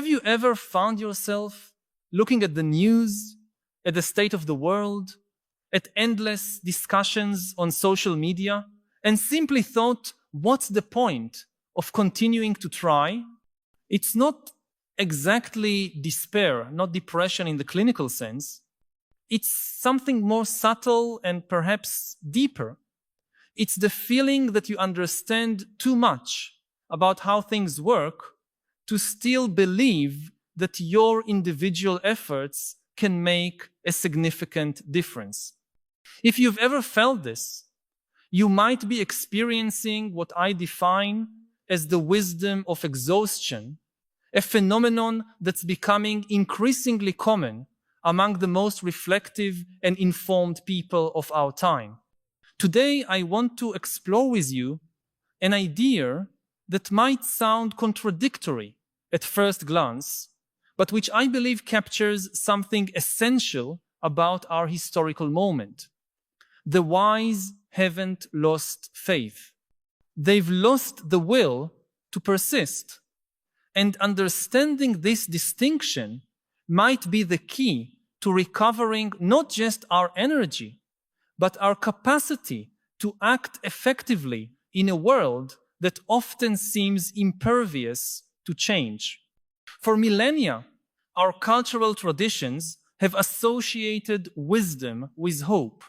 Have you ever found yourself looking at the news, at the state of the world, at endless discussions on social media, and simply thought, what's the point of continuing to try? It's not exactly despair, not depression in the clinical sense. It's something more subtle and perhaps deeper. It's the feeling that you understand too much about how things work to still believe that your individual efforts can make a significant difference. If you've ever felt this, you might be experiencing what I define as the wisdom of exhaustion, a phenomenon that's becoming increasingly common among the most reflective and informed people of our time. Today, I want to explore with you an idea that might sound contradictory at first glance, but which I believe captures something essential about our historical moment. The wise haven't lost faith. They've lost the will to persist. And understanding this distinction might be the key to recovering not just our energy, but our capacity to act effectively in a world that often seems impervious to change. For millennia, our cultural traditions have associated wisdom with hope.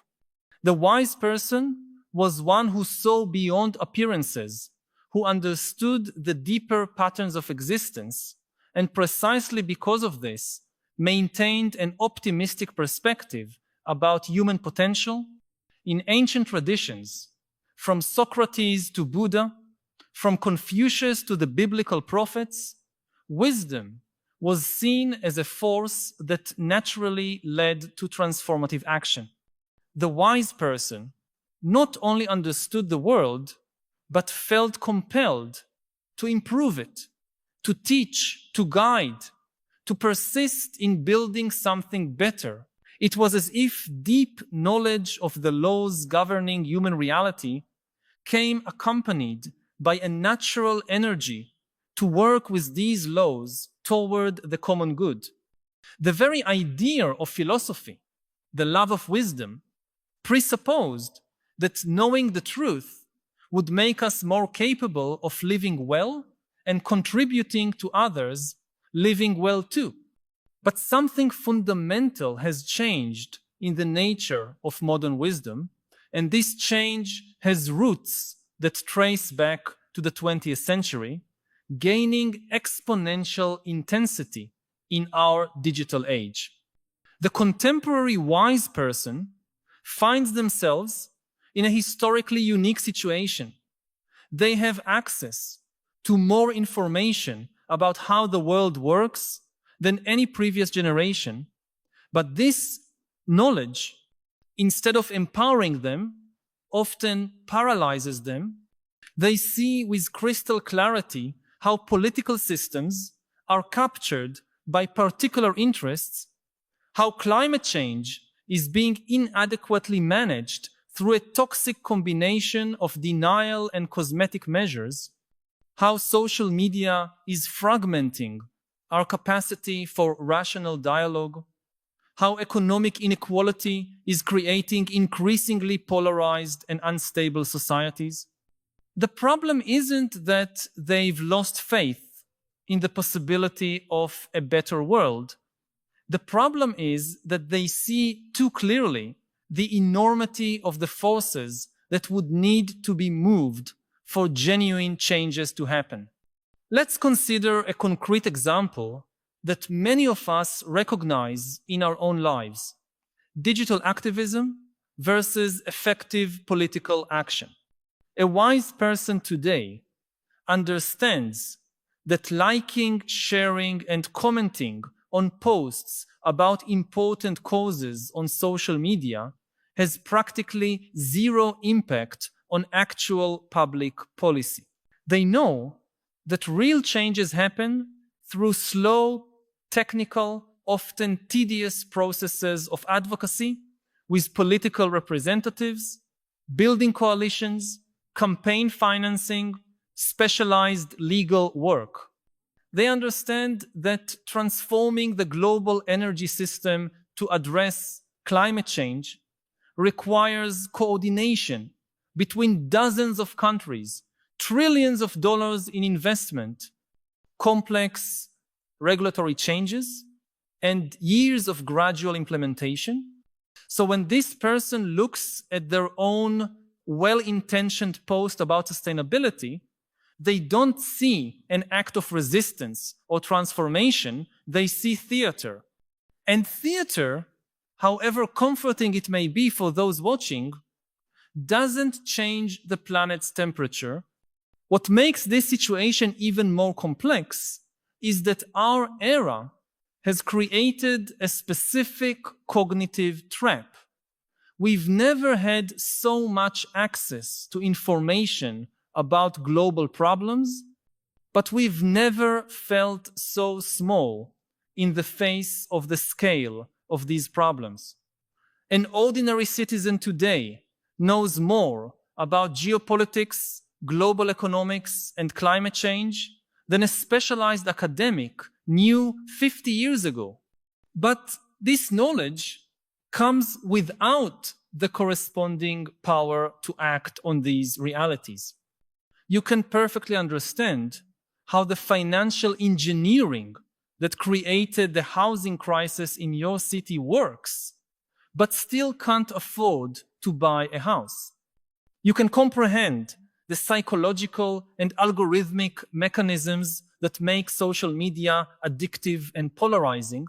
The wise person was one who saw beyond appearances, who understood the deeper patterns of existence, and precisely because of this, maintained an optimistic perspective about human potential. In ancient traditions, from Socrates to Buddha, from Confucius to the biblical prophets, wisdom was seen as a force that naturally led to transformative action. The wise person not only understood the world, but felt compelled to improve it, to teach, to guide, to persist in building something better. It was as if deep knowledge of the laws governing human reality came accompanied by a natural energy to work with these laws toward the common good. The very idea of philosophy, the love of wisdom, presupposed that knowing the truth would make us more capable of living well and contributing to others living well too. But something fundamental has changed in the nature of modern wisdom, and this change has roots that trace back to the 20th century, gaining exponential intensity in our digital age. The contemporary wise person finds themselves in a historically unique situation. They have access to more information about how the world works than any previous generation, but this knowledge, instead of empowering them, often paralyzes them. They see with crystal clarity how political systems are captured by particular interests, how climate change is being inadequately managed through a toxic combination of denial and cosmetic measures, how social media is fragmenting our capacity for rational dialogue, how economic inequality is creating increasingly polarized and unstable societies. The problem isn't that they've lost faith in the possibility of a better world. The problem is that they see too clearly the enormity of the forces that would need to be moved for genuine changes to happen. Let's consider a concrete example that many of us recognize in our own lives: digital activism versus effective political action. A wise person today understands that liking, sharing, and commenting on posts about important causes on social media has practically zero impact on actual public policy. They know that real changes happen through slow, technical, often tedious processes of advocacy with political representatives, building coalitions, campaign financing, specialized legal work. They understand that transforming the global energy system to address climate change requires coordination between dozens of countries, trillions of dollars in investment, complex regulatory changes, and years of gradual implementation. So when this person looks at their own well-intentioned post about sustainability, they don't see an act of resistance or transformation, they see theater. And theater, however comforting it may be for those watching, doesn't change the planet's temperature. What makes this situation even more complex is that our era has created a specific cognitive trap. We've never had so much access to information about global problems, but we've never felt so small in the face of the scale of these problems. An ordinary citizen today knows more about geopolitics, global economics, and climate change than a specialized academic knew 50 years ago. But this knowledge comes without the corresponding power to act on these realities. You can perfectly understand how the financial engineering that created the housing crisis in your city works, but still can't afford to buy a house. You can comprehend the psychological and algorithmic mechanisms that make social media addictive and polarizing,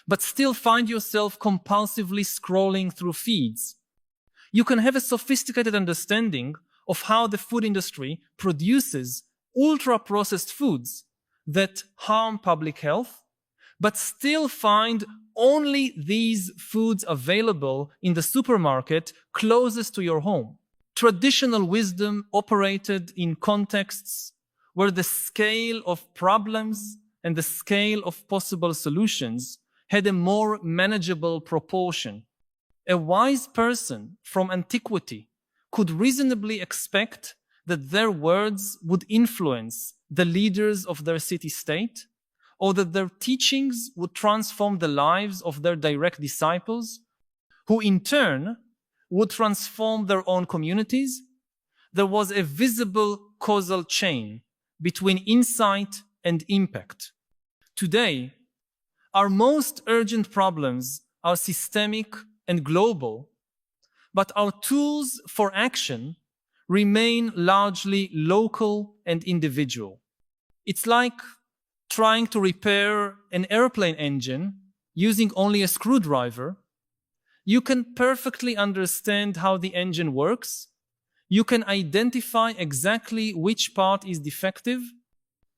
but still find yourself compulsively scrolling through feeds. You can have a sophisticated understanding of how the food industry produces ultra-processed foods that harm public health, but still find only these foods available in the supermarket closest to your home. Traditional wisdom operated in contexts where the scale of problems and the scale of possible solutions had a more manageable proportion. A wise person from antiquity could reasonably expect that their words would influence the leaders of their city-state, or that their teachings would transform the lives of their direct disciples, who in turn would transform their own communities. There was a visible causal chain between insight and impact. Today, our most urgent problems are systemic and global, but our tools for action remain largely local and individual. It's like trying to repair an airplane engine using only a screwdriver. You can perfectly understand how the engine works. You can identify exactly which part is defective,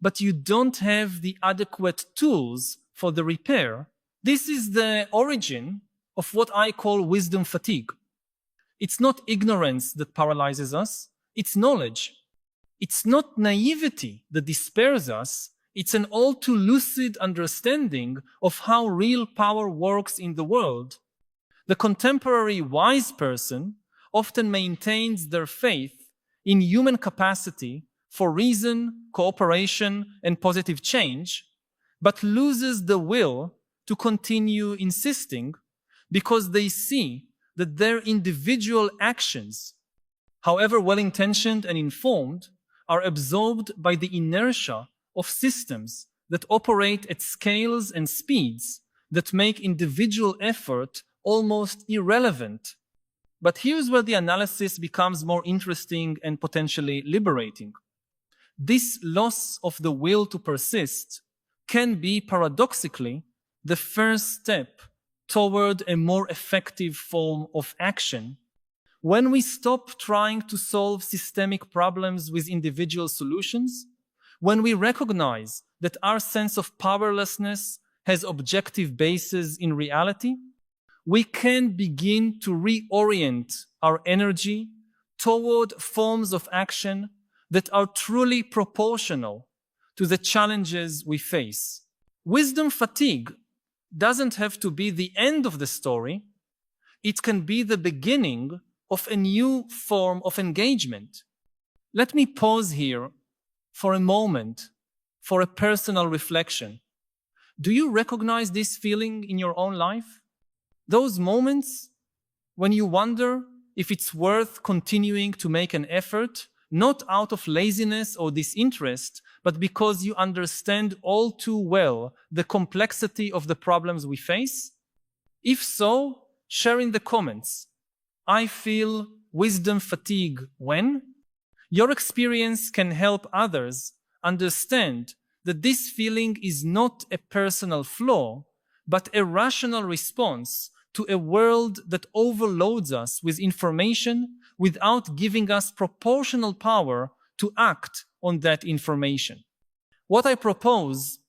but you don't have the adequate tools for the repair. This is the origin of what I call wisdom fatigue. It's not ignorance that paralyzes us, it's knowledge. It's not naivety that despairs us, it's an all too lucid understanding of how real power works in the world. The contemporary wise person often maintains their faith in human capacity for reason, cooperation, and positive change, but loses the will to continue insisting because they see that their individual actions, however well-intentioned and informed, are absorbed by the inertia of systems that operate at scales and speeds that make individual effort almost irrelevant. But here's where the analysis becomes more interesting and potentially liberating. This loss of the will to persist can be paradoxically the first step toward a more effective form of action. When we stop trying to solve systemic problems with individual solutions, when we recognize that our sense of powerlessness has objective bases in reality, we can begin to reorient our energy toward forms of action that are truly proportional to the challenges we face. Wisdom fatigue doesn't have to be the end of the story. It can be the beginning of a new form of engagement. Let me pause here for a moment for a personal reflection. Do you recognize this feeling in your own life? Those moments when you wonder if it's worth continuing to make an effort, not out of laziness or disinterest, but because you understand all too well the complexity of the problems we face? If so, share in the comments. I feel wisdom fatigue when? Your experience can help others understand that this feeling is not a personal flaw, but a rational response to a world that overloads us with information without giving us proportional power to act on that information. What I propose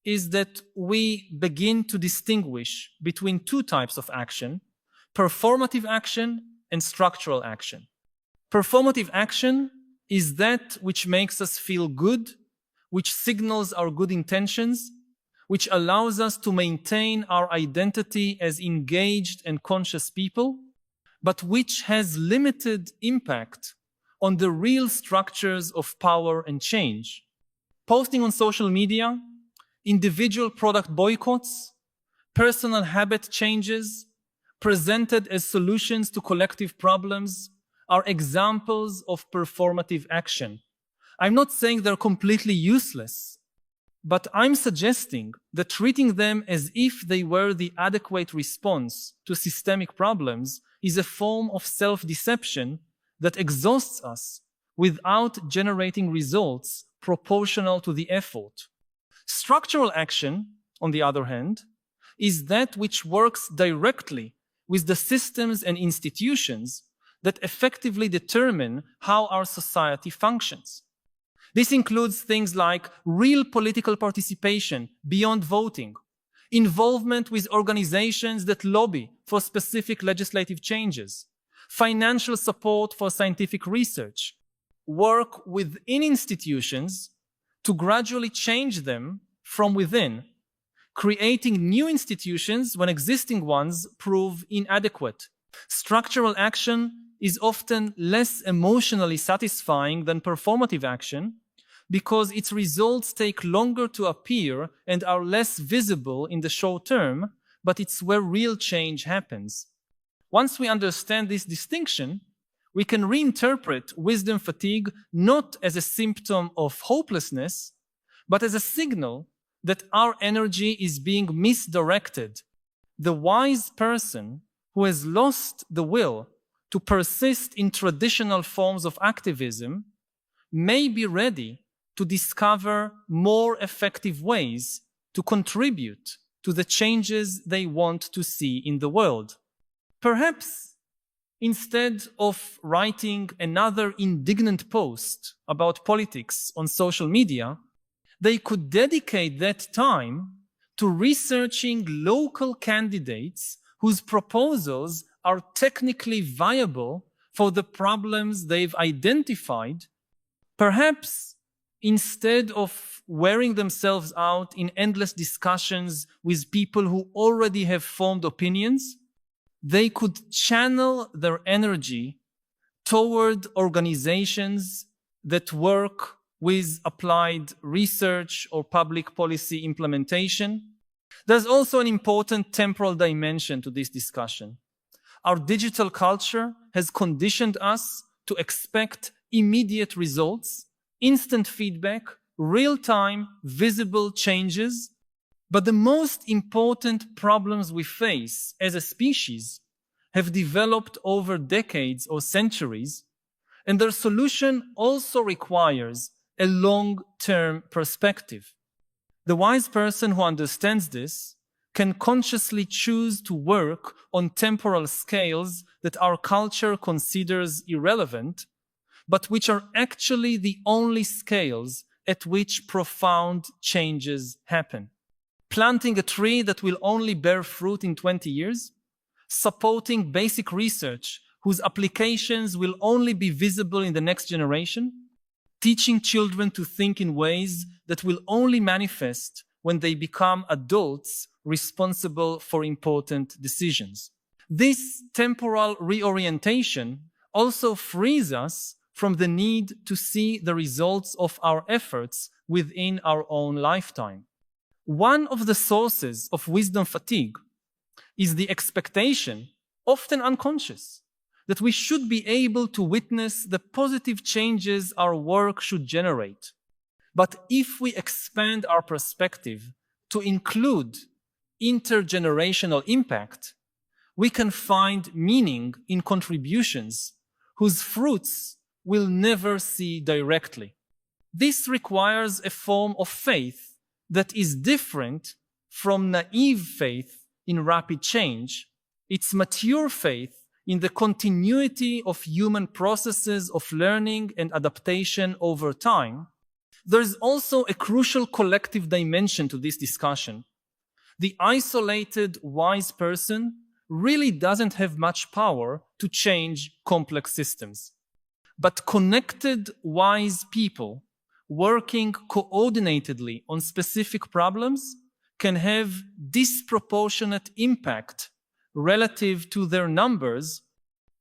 is that we begin to distinguish between two types of action: performative action and structural action. Performative action is that which makes us feel good, which signals our good intentions, which allows us to maintain our identity as engaged and conscious people, but which has limited impact on the real structures of power and change. Posting on social media, individual product boycotts, personal habit changes, presented as solutions to collective problems, are examples of performative action. I'm not saying they're completely useless, but I'm suggesting that treating them as if they were the adequate response to systemic problems is a form of self-deception that exhausts us without generating results proportional to the effort. Structural action, on the other hand, is that which works directly with the systems and institutions that effectively determine how our society functions. This includes things like real political participation beyond voting, involvement with organizations that lobby for specific legislative changes, financial support for scientific research, work within institutions to gradually change them from within, creating new institutions when existing ones prove inadequate. Structural action is often less emotionally satisfying than performative action because its results take longer to appear and are less visible in the short term, but it's where real change happens. Once we understand this distinction, we can reinterpret wisdom fatigue not as a symptom of hopelessness, but as a signal that our energy is being misdirected. The wise person who has lost the will to persist in traditional forms of activism may be ready to discover more effective ways to contribute to the changes they want to see in the world. Perhaps instead of writing another indignant post about politics on social media, they could dedicate that time to researching local candidates whose proposals are technically viable for the problems they've identified. Perhaps instead of wearing themselves out in endless discussions with people who already have formed opinions, they could channel their energy toward organizations that work with applied research or public policy implementation. There's also an important temporal dimension to this discussion. Our digital culture has conditioned us to expect immediate results, instant feedback, real-time, visible changes. But the most important problems we face as a species have developed over decades or centuries, and their solution also requires a long-term perspective. The wise person who understands this can consciously choose to work on temporal scales that our culture considers irrelevant, but which are actually the only scales at which profound changes happen. Planting a tree that will only bear fruit in 20 years, supporting basic research whose applications will only be visible in the next generation, teaching children to think in ways that will only manifest when they become adults responsible for important decisions. This temporal reorientation also frees us from the need to see the results of our efforts within our own lifetime. One of the sources of wisdom fatigue is the expectation, often unconscious, that we should be able to witness the positive changes our work should generate. But if we expand our perspective to include intergenerational impact, we can find meaning in contributions whose fruits we'll never see directly. This requires a form of faith that is different from naive faith in rapid change. It's mature faith in the continuity of human processes of learning and adaptation over time. There's also a crucial collective dimension to this discussion. The isolated, wise person really doesn't have much power to change complex systems. But connected, wise people working coordinatedly on specific problems can have disproportionate impact relative to their numbers.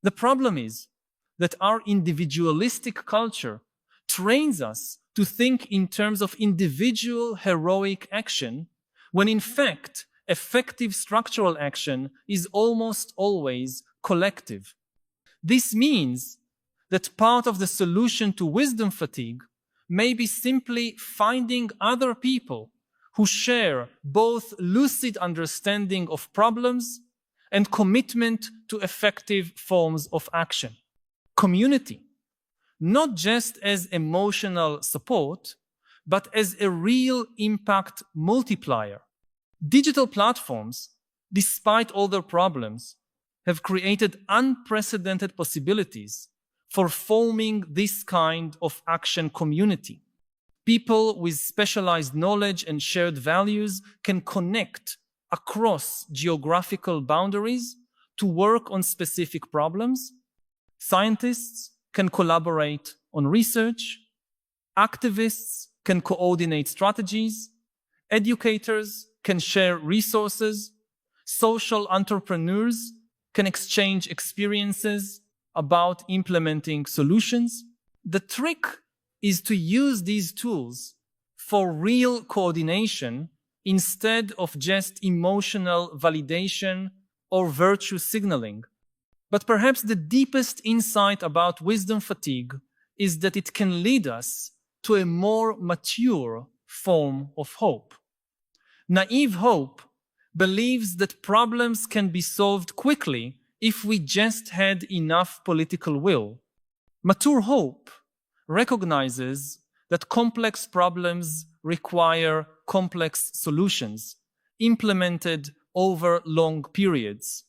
The problem is that our individualistic culture trains us to think in terms of individual heroic action, when in fact, effective structural action is almost always collective. This means that part of the solution to wisdom fatigue may be simply finding other people who share both lucid understanding of problems and commitment to effective forms of action. Community, not just as emotional support, but as a real impact multiplier. Digital platforms, despite all their problems, have created unprecedented possibilities for forming this kind of action community. People with specialized knowledge and shared values can connect across geographical boundaries to work on specific problems. Scientists can collaborate on research. Activists can coordinate strategies. Educators can share resources. Social entrepreneurs can exchange experiences about implementing solutions. The trick is to use these tools for real coordination instead of just emotional validation or virtue signaling. But perhaps the deepest insight about wisdom fatigue is that it can lead us to a more mature form of hope. Naive hope believes that problems can be solved quickly if we just had enough political will. Mature hope recognizes that complex problems require complex solutions implemented over long periods,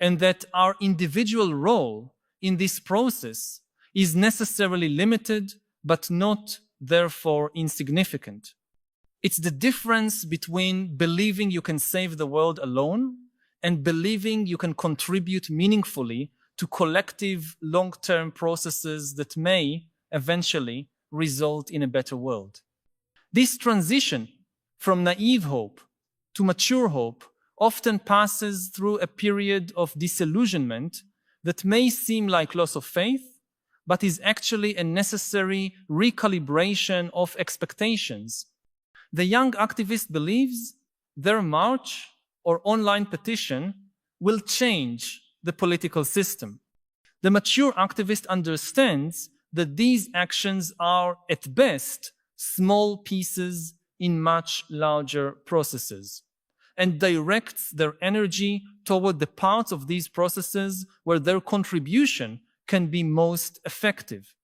and that our individual role in this process is necessarily limited but not therefore insignificant. It's the difference between believing you can save the world alone and believing you can contribute meaningfully to collective long-term processes that may eventually result in a better world. This transition from naive hope to mature hope often passes through a period of disillusionment that may seem like loss of faith, but is actually a necessary recalibration of expectations. The young activist believes their march or online petition will change the political system. The mature activist understands that these actions are, at best, small pieces in much larger processes, and directs their energy toward the parts of these processes where their contribution can be most effective.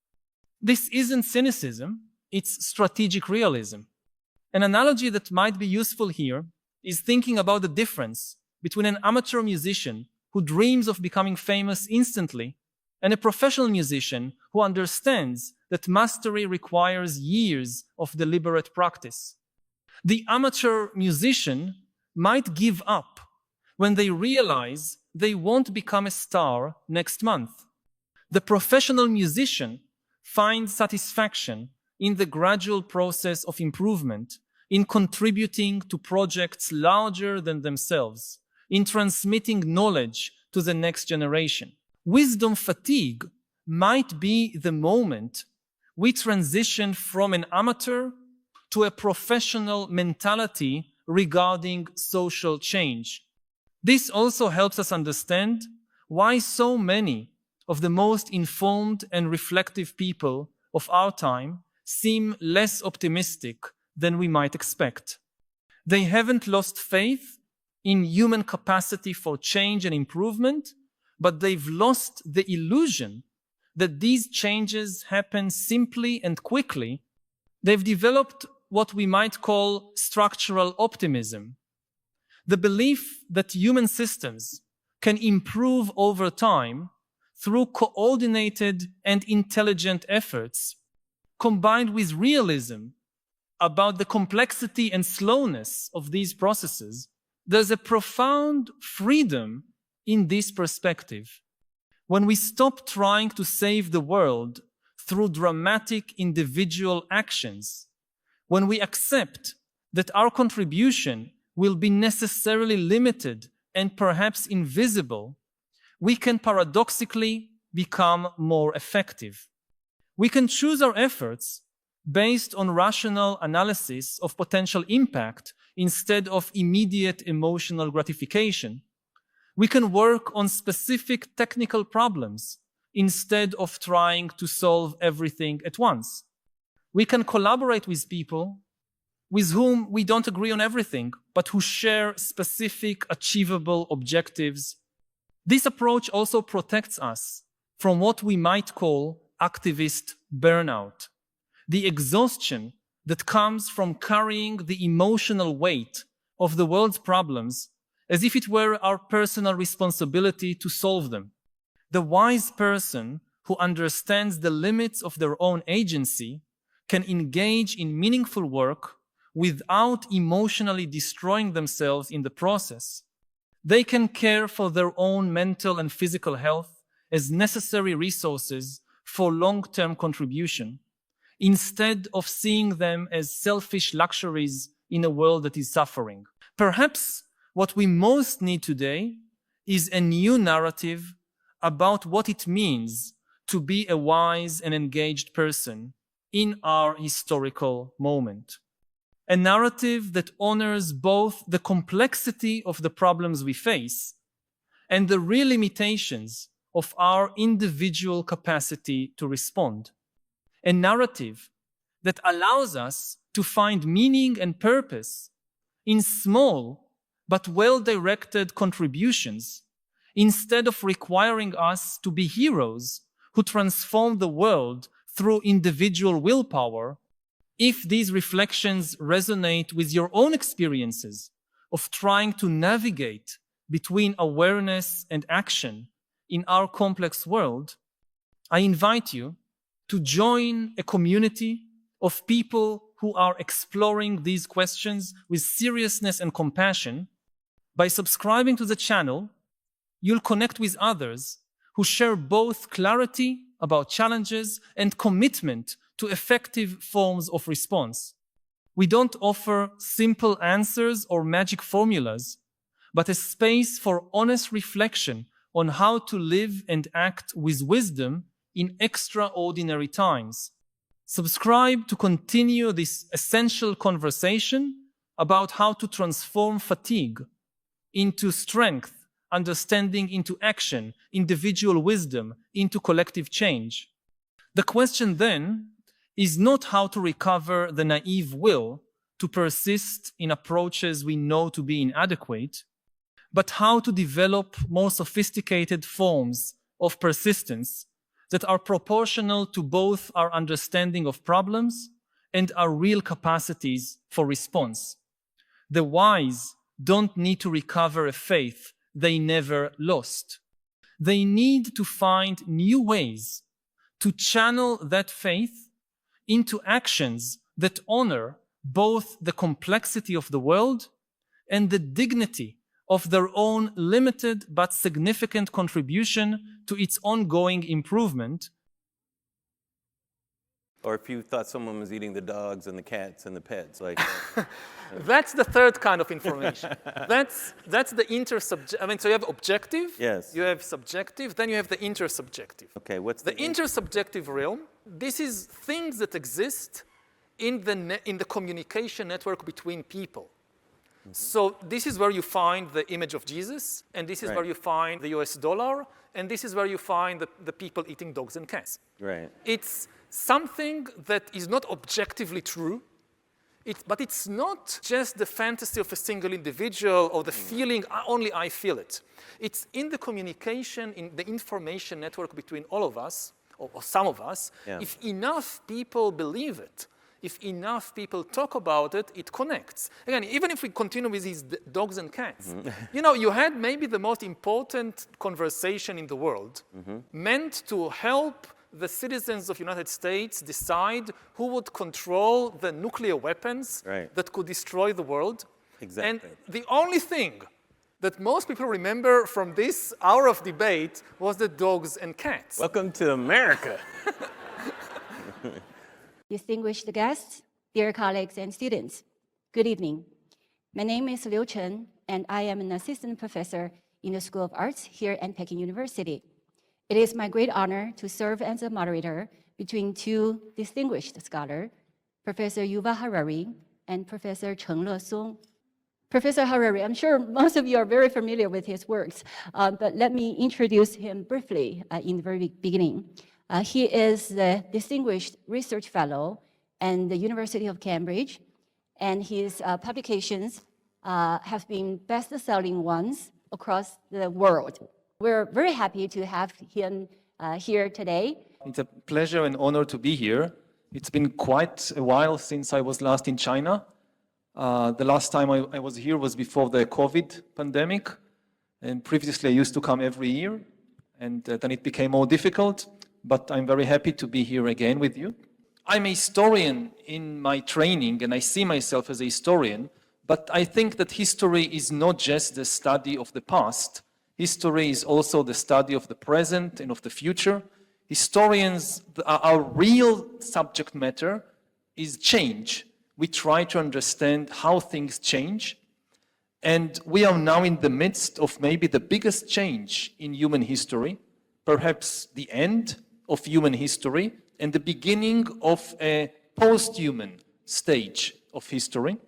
This isn't cynicism, it's strategic realism. An analogy that might be useful here is thinking about the difference between an amateur musician who dreams of becoming famous instantly and a professional musician who understands that mastery requires years of deliberate practice. The amateur musician might give up when they realize they won't become a star next month. The professional musician finds satisfaction in the gradual process of improvement, in contributing to projects larger than themselves, in transmitting knowledge to the next generation. Wisdom fatigue might be the moment we transition from an amateur to a professional mentality regarding social change. This also helps us understand why so many of the most informed and reflective people of our time seem less optimistic than we might expect. They haven't lost faith in human capacity for change and improvement, but they've lost the illusion that these changes happen simply and quickly. They've developed what we might call structural optimism, the belief that human systems can improve over time through coordinated and intelligent efforts, combined with realism about the complexity and slowness of these processes. There's a profound freedom in this perspective. When we stop trying to save the world through dramatic individual actions, when we accept that our contribution will be necessarily limited and perhaps invisible, we can paradoxically become more effective. We can choose our efforts based on rational analysis of potential impact instead of immediate emotional gratification. We can work on specific technical problems instead of trying to solve everything at once. We can collaborate with people with whom we don't agree on everything, but who share specific achievable objectives. This approach also protects us from what we might call activist burnout, the exhaustion that comes from carrying the emotional weight of the world's problems as if it were our personal responsibility to solve them. The wise person who understands the limits of their own agency can engage in meaningful work without emotionally destroying themselves in the process. They can care for their own mental and physical health as necessary resources for long-term contribution, instead of seeing them as selfish luxuries in a world that is suffering. Perhaps what we most need today is a new narrative about what it means to be a wise and engaged person in our historical moment. A narrative that honors both the complexity of the problems we face and the real limitations of our individual capacity to respond. A narrative that allows us to find meaning and purpose in small but well-directed contributions, instead of requiring us to be heroes who transform the world through individual willpower. If these reflections resonate with your own experiences of trying to navigate between awareness and action in our complex world, I invite you to join a community of people who are exploring these questions with seriousness and compassion. By subscribing to the channel, you'll connect with others who share both clarity about challenges and commitment to effective forms of response. We don't offer simple answers or magic formulas, but a space for honest reflection on how to live and act with wisdom in extraordinary times. Subscribe to continue this essential conversation about how to transform fatigue into strength, understanding into action, individual wisdom into collective change. The question then is not how to recover the naive will to persist in approaches we know to be inadequate, but how to develop more sophisticated forms of persistence that are proportional to both our understanding of problems and our real capacities for response. The wise don't need to recover a faith they never lost. They need to find new ways to channel that faith into actions that honor both the complexity of the world and the dignity of their own limited but significant contribution to its ongoing improvement. Or if you thought someone was eating the dogs and the cats and the pets, like That's the third kind of information. That's the intersubjective. I mean, so you have objective, Yes. you have subjective, then you have the intersubjective. Okay, what's The intersubjective realm, this is things that exist in the communication network between people. So this is where you find the image of Jesus, and this is Right. where you find the US dollar, and this is where you find the people eating dogs and cats. Right. It's something that is not objectively true, but it's not just the fantasy of a single individual or the feeling, only I feel it. It's in the communication, in the information network between all of us, or some of us. Yeah. If enough people believe it, if enough people talk about it, it connects. Again, even if we continue with these dogs and cats, you know, you had maybe the most important conversation in the world meant to help the citizens of United States decide who would control the nuclear weapons Right. that could destroy the world. Exactly. And the only thing that most people remember from this hour of debate was the dogs and cats. Welcome to America. Distinguished guests, dear colleagues and students, good evening. My name is Liu Chen, and I am an assistant professor in the School of Arts here at Peking University. It is my great honor to serve as a moderator between two distinguished scholars, Professor Yuval Harari and Professor Cheng-Le Song. Professor Harari, I'm sure most of you are very familiar with his works, but let me introduce him briefly in the very beginning. He is the Distinguished Research Fellow at the University of Cambridge, and his publications have been best-selling ones across the world. We're very happy to have him here today. It's a pleasure and honor to be here. It's been quite a while since I was last in China. The last time I was here was before the COVID pandemic, and previously I used to come every year, and then it became more difficult, but I'm very happy to be here again with you. I'm a historian in my training, and I see myself as a historian, but I think that history is not just the study of the past. History is also the study of the present and of the future. Historians, our real subject matter is change. We try to understand how things change. And we are now in the midst of maybe the biggest change in human history, perhaps the end of human history and the beginning of a post-human stage of history.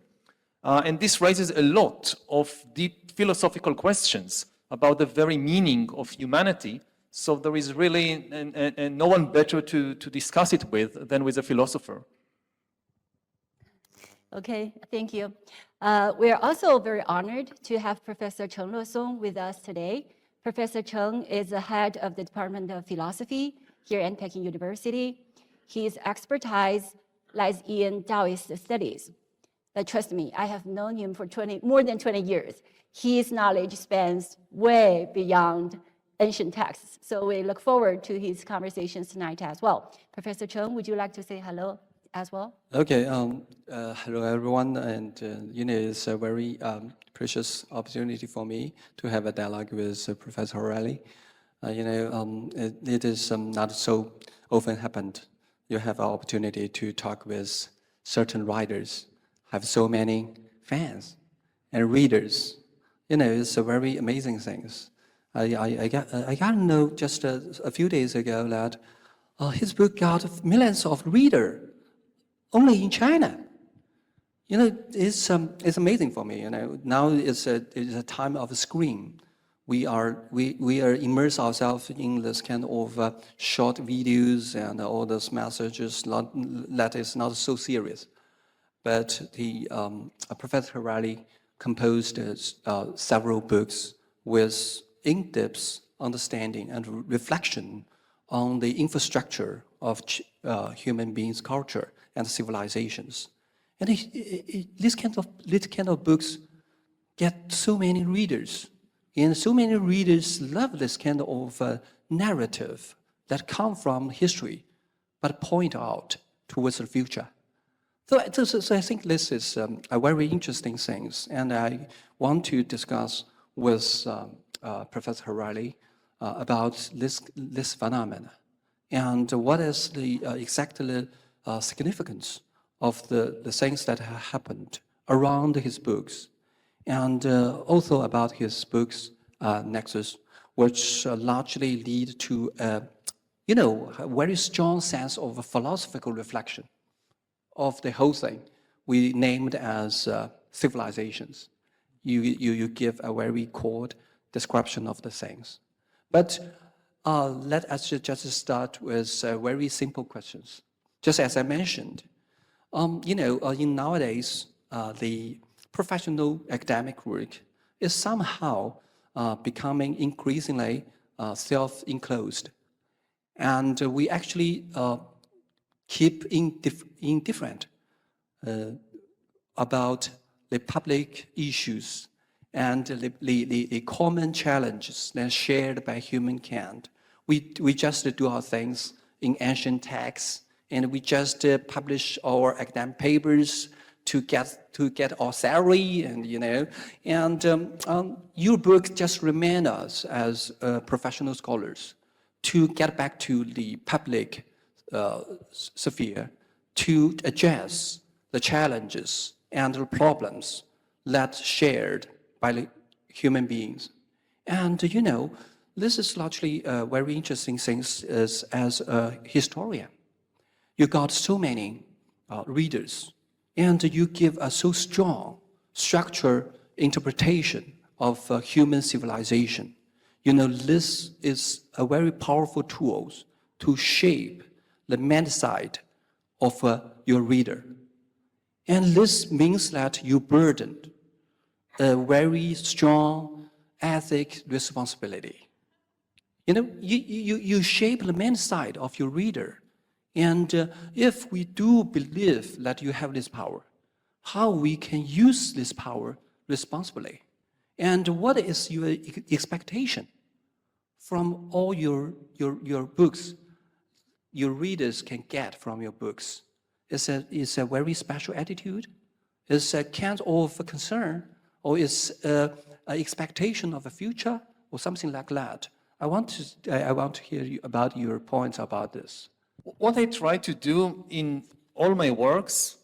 And this raises a lot of deep philosophical questions about the very meaning of humanity. So there is really no one better to discuss it with than with a philosopher. Okay, thank you. We are also very honored to have Professor Cheng-Le Song with us today. Professor Cheng is the head of the Department of Philosophy here at Peking University. His expertise lies in Taoist studies. But trust me, I have known him for more than 20 years. His knowledge spans way beyond ancient texts. So we look forward to his conversations tonight as well. Professor Cheng, would you like to say hello as well? Okay, hello everyone, and it's a very precious opportunity for me to have a dialogue with Professor Harari. It is not so often happened. You have an opportunity to talk with certain writers, have so many fans and readers. It's a very amazing things. I got to know just a few days ago that his book got millions of readers only in China. It's amazing for me. Now it's a time of screen. We are immerse ourselves in this kind of short videos and all those messages. That is not so serious. But Professor Harari composed several books with in-depth understanding and reflection on the infrastructure of human beings' culture and civilizations. And this kind of books get so many readers. And so many readers love this kind of narrative that come from history, but point out towards the future. So I think this is a very interesting thing, and I want to discuss with Professor Harari about this phenomenon, and what is the exactly significance of the things that have happened around his books, and also about his books, Nexus, which largely lead to a very strong sense of a philosophical reflection of the whole thing we named as civilizations. You give a very cold description of the things. But let us just start with very simple questions. Just as I mentioned, in nowadays, the professional academic work is somehow becoming increasingly self-enclosed. And we actually keep indifferent about the public issues and the common challenges that are shared by humankind. We just do our things in ancient texts, and we just publish our academic papers to get our salary, and your book just remind us as professional scholars to get back to the public sphere, to address the challenges and the problems that's shared by the human beings. And this is largely a very interesting thing as a historian. You got so many readers, and you give a so strong structured interpretation of human civilization. This is a very powerful tool to shape the mental side of your reader. And this means that you burdened a very strong ethic responsibility. You shape the mental side of your reader. And if we do believe that you have this power, how we can use this power responsibly? And what is your expectation from all your books, your readers can get from your books? Is a very special attitude? Is a kind of a concern? Or is an expectation of a future? Or something like that? I want to hear about your points about this. What I try to do in all my works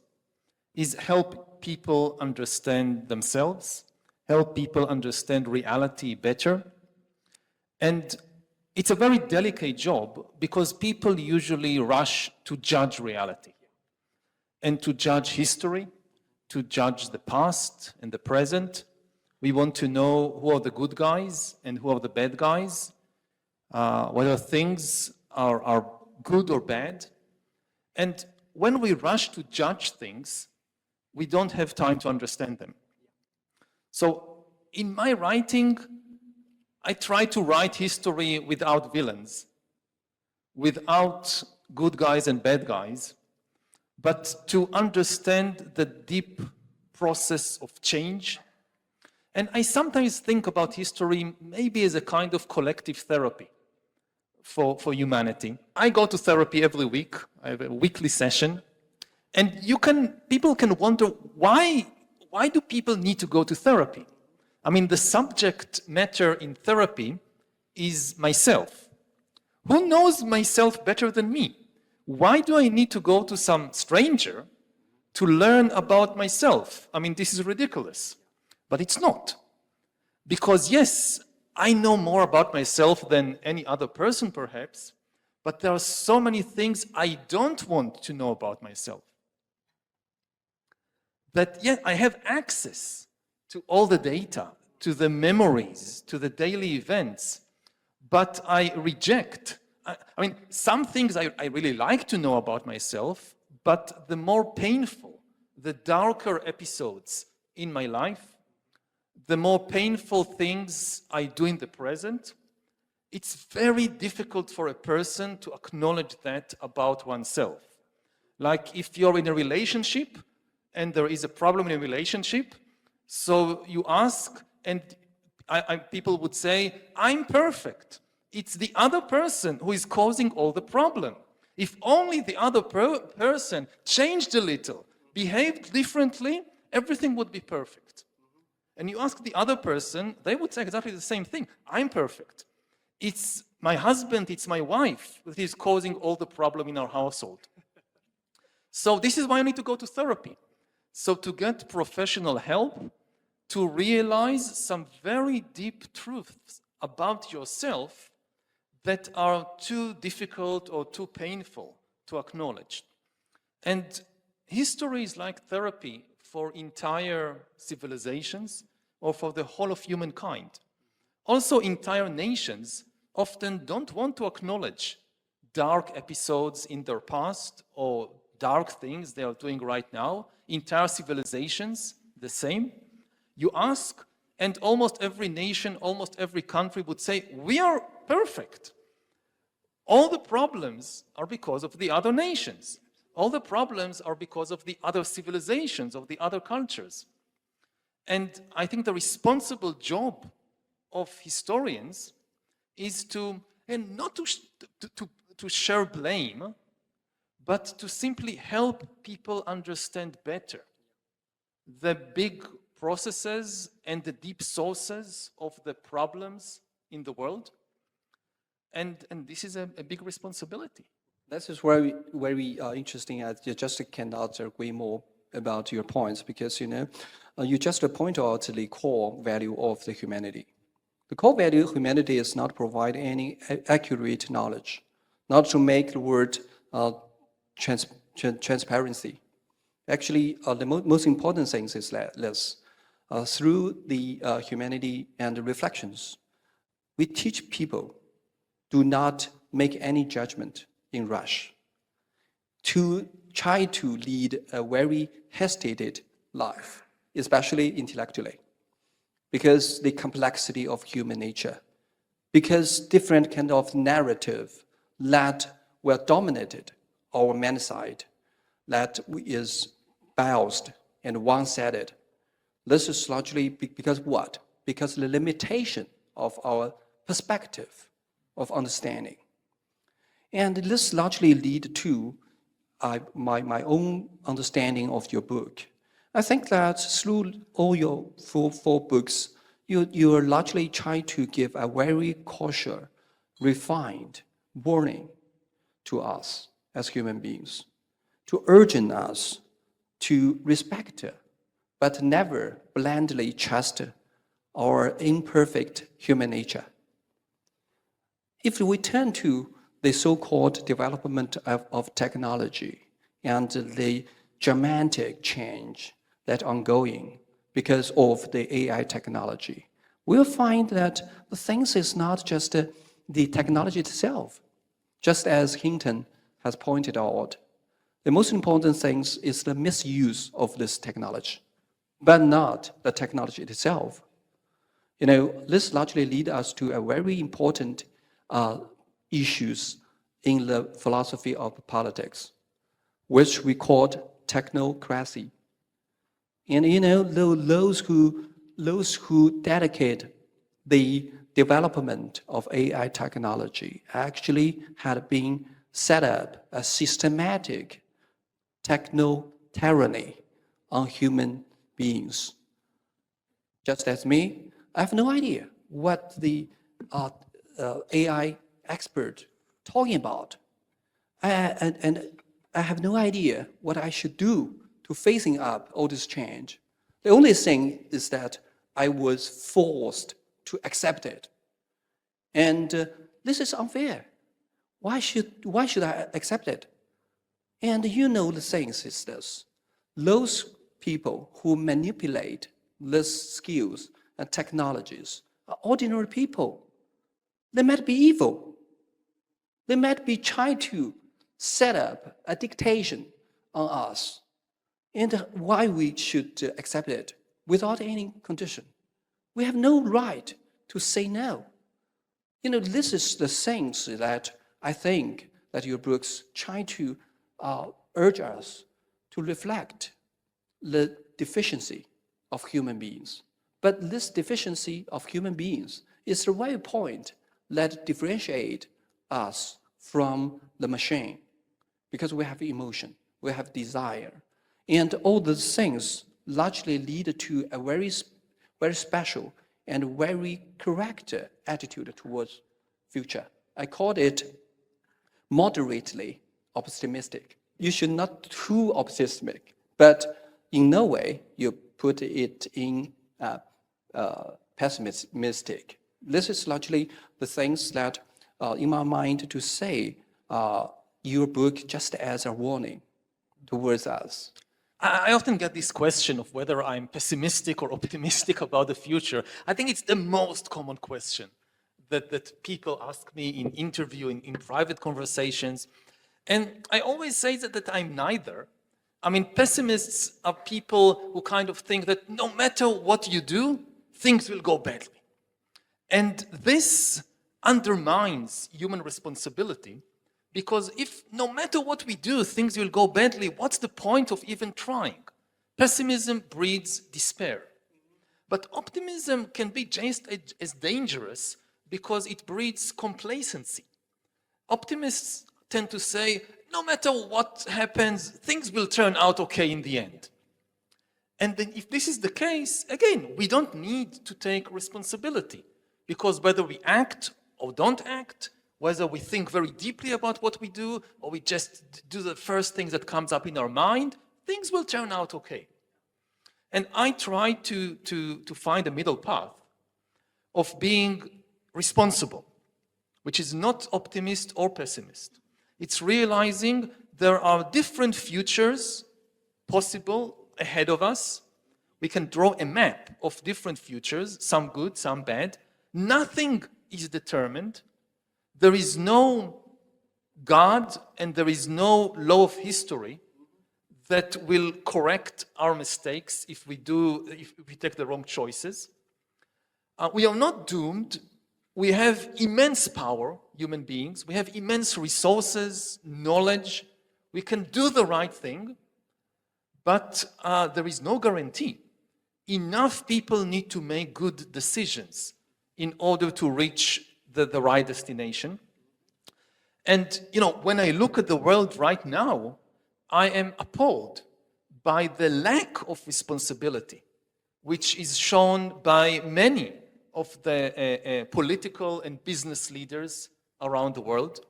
is help people understand themselves, help people understand reality better. And it's a very delicate job because people usually rush to judge reality and to judge history, to judge the past and the present. We want to know who are the good guys and who are the bad guys, whether things are good or bad. And when we rush to judge things, we don't have time to understand them. So in my writing, I try to write history without villains, without good guys and bad guys, but to understand the deep process of change. And I sometimes think about history maybe as a kind of collective therapy for humanity. I go to therapy every week. I have a weekly session. And people can wonder, why do people need to go to therapy? I mean, the subject matter in therapy is myself. Who knows myself better than me? Why do I need to go to some stranger to learn about myself? I mean, this is ridiculous. But it's not. Because yes, I know more about myself than any other person perhaps, but there are so many things I don't want to know about myself. That yet I have access to all the data, to the memories, to the daily events, but I reject. I mean, some things I really like to know about myself, but the more painful, the darker episodes in my life, the more painful things I do in the present, it's very difficult for a person to acknowledge that about oneself. Like if you're in a relationship and there is a problem in a relationship, so you ask, and people would say, I'm perfect. It's the other person who is causing all the problem. If only the other person changed a little, behaved differently, everything would be perfect. And you ask the other person, they would say exactly the same thing. I'm perfect. It's my husband, it's my wife that is causing all the problem in our household. So this is why you need to go to therapy. So to get professional help, to realize some very deep truths about yourself that are too difficult or too painful to acknowledge. And history is like therapy for entire civilizations or for the whole of humankind. Also, entire nations often don't want to acknowledge dark episodes in their past or dark things they are doing right now. Entire civilizations, the same. You ask, and almost every nation, almost every country would say, we are perfect. All the problems are because of the other nations. All the problems are because of the other civilizations, of the other cultures. And I think the responsible job of historians is to, and not to share blame, but to simply help people understand better the big processes and the deep sources of the problems in the world. And this is a big responsibility. This is very interesting. I just cannot agree more about your points because, you just point out the core value of the humanity. The core value of humanity is not provide any accurate knowledge, not to make the word transparency. Actually, the most important thing is that this. Through the humanity and the reflections, we teach people do not make any judgment in rush, to try to lead a very hesitated life, especially intellectually, because the complexity of human nature, because different kind of narrative that were dominated our man side, that is biased and one-sided. This is largely because what? Because the limitation of our perspective of understanding. And this largely lead to my own understanding of your book. I think that through all your four books, you are largely trying to give a very cautious, refined warning to us as human beings, to urge us to respect, but never blindly trust our imperfect human nature. If we turn to the so-called development of technology and the dramatic change that's ongoing because of the AI technology, we'll find that the things is not just the technology itself. Just as Hinton has pointed out, the most important thing is the misuse of this technology, but not the technology itself. This largely leads us to a very important issues in the philosophy of politics, which we call technocracy. And those who dedicate the development of AI technology actually had been set up a systematic techno-tyranny on human beings. Just as me, I have no idea what the AI expert talking about. And I have no idea what I should do to facing up all this change. The only thing is that I was forced to accept it. And this is unfair. Why should I accept it? And the things is this. Those people who manipulate these skills and technologies are ordinary people. They might be evil. They might be trying to set up a dictation on us and why we should accept it without any condition. We have no right to say no. This is the things that I think that your books try to urge us to reflect the deficiency of human beings. But this deficiency of human beings is the very point that differentiate us from the machine, because we have emotion, we have desire, and all those things largely lead to a very special and very correct attitude towards future. I called it moderately optimistic. you should not too optimistic, but in no way you put it in pessimistic. This is largely the things that, in my mind, to say your book just as a warning towards us. I often get this question of whether I'm pessimistic or optimistic about the future. I think it's the most common question that people ask me in interviewing, in private conversations. And I always say that I'm neither. I mean, pessimists are people who kind of think that no matter what you do, things will go badly. And this undermines human responsibility, because if no matter what we do, things will go badly, what's the point of even trying? Pessimism breeds despair. But optimism can be just as dangerous because it breeds complacency. Optimists tend to say, no matter what happens, things will turn out okay in the end. And then if this is the case, again, we don't need to take responsibility, because whether we act or don't act, whether we think very deeply about what we do, or we just do the first thing that comes up in our mind, things will turn out okay. And I try to find a middle path of being responsible, which is not optimist or pessimist. It's realizing there are different futures possible ahead of us. We can draw a map of different futures, some good, some bad. Nothing is determined. There is no God and there is no law of history that will correct our mistakes if we take the wrong choices. We are not doomed. We have immense power, human beings. We have immense resources, knowledge. We can do the right thing, but there is no guarantee. Enough people need to make good decisions in order to reach the right destination. And, when I look at the world right now, I am appalled by the lack of responsibility, which is shown by many of the political and business leaders around the world.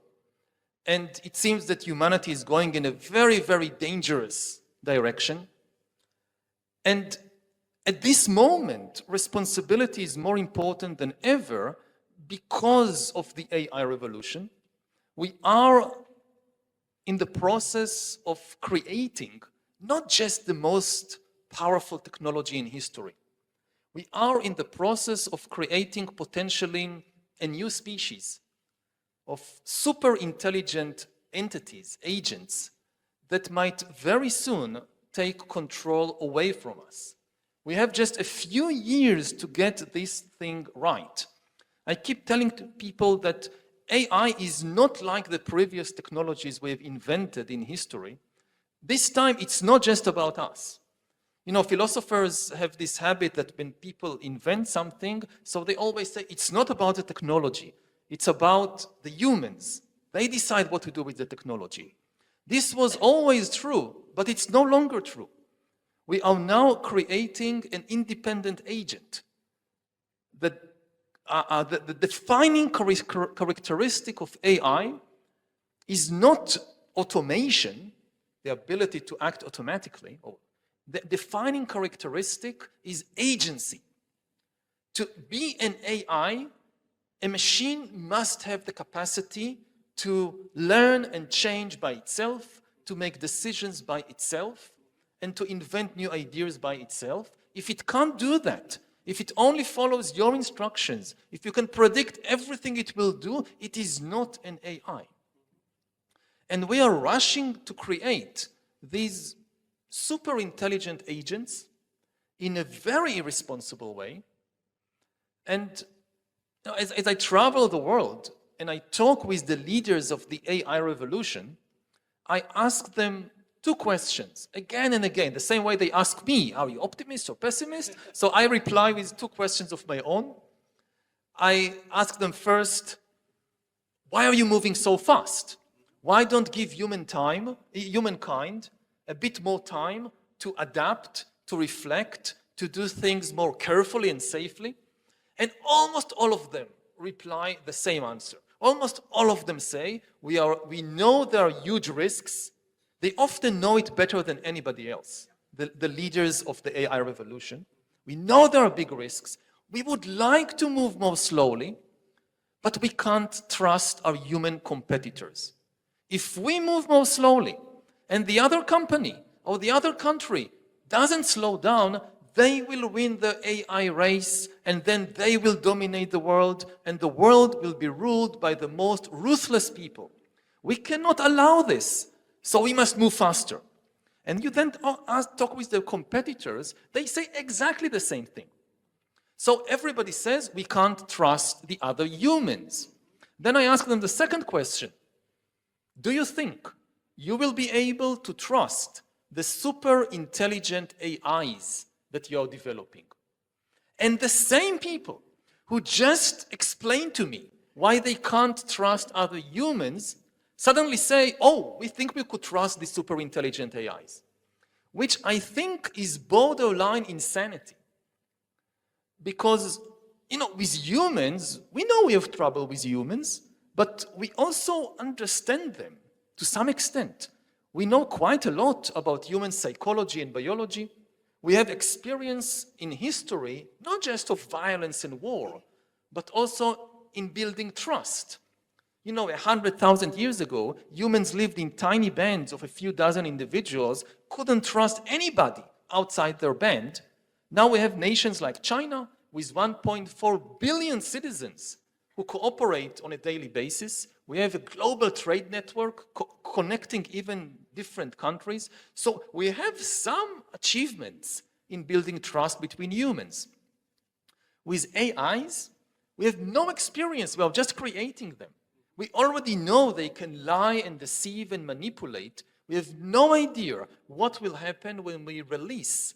And it seems that humanity is going in a very, very dangerous direction. And at this moment, responsibility is more important than ever because of the AI revolution. We are in the process of creating not just the most powerful technology in history. We are in the process of creating potentially a new species of super intelligent entities, agents, that might very soon take control away from us. We have just a few years to get this thing right. I keep telling people that AI is not like the previous technologies we have invented in history. This time, it's not just about us. Philosophers have this habit that when people invent something, so they always say, it's not about the technology, it's about the humans. They decide what to do with the technology. This was always true, but it's no longer true. We are now creating an independent agent. The defining characteristic of AI is not automation, the ability to act automatically. The defining characteristic is agency. To be an AI, a machine must have the capacity to learn and change by itself, to make decisions by itself, and to invent new ideas by itself. If it can't do that, if it only follows your instructions, if you can predict everything it will do, it is not an AI. And we are rushing to create these super intelligent agents in a very irresponsible way. And as I travel the world and I talk with the leaders of the AI revolution, I ask them two questions again and again, the same way they ask me, are you optimist or pessimist? So I reply with two questions of my own. I ask them first, why are you moving so fast? Why don't give humankind a bit more time to adapt, to reflect, to do things more carefully and safely? And almost all of them reply the same answer. Almost all of them say, we know there are huge risks, They often know it better than anybody else, the leaders of the AI revolution. We know there are big risks. We would like to move more slowly, but we can't trust our human competitors. If we move more slowly and the other company or the other country doesn't slow down, they will win the AI race, and then they will dominate the world, and the world will be ruled by the most ruthless people. We cannot allow this, so we must move faster. And you then talk with the competitors, they say exactly the same thing. So everybody says we can't trust the other humans. Then I ask them the second question. Do you think you will be able to trust the super intelligent AIs that you're developing? And the same people who just explained to me why they can't trust other humans suddenly say, oh, we think we could trust the super intelligent AIs, which I think is borderline insanity. Because, with humans, we know we have trouble with humans, but we also understand them to some extent. We know quite a lot about human psychology and biology. We have experience in history, not just of violence and war, but also in building trust. 100,000 years ago, humans lived in tiny bands of a few dozen individuals, couldn't trust anybody outside their band. Now we have nations like China with 1.4 billion citizens who cooperate on a daily basis. We have a global trade network connecting even different countries. So we have some achievements in building trust between humans. With AIs, we have no experience. We are just creating them. We already know they can lie and deceive and manipulate. We have no idea what will happen when we release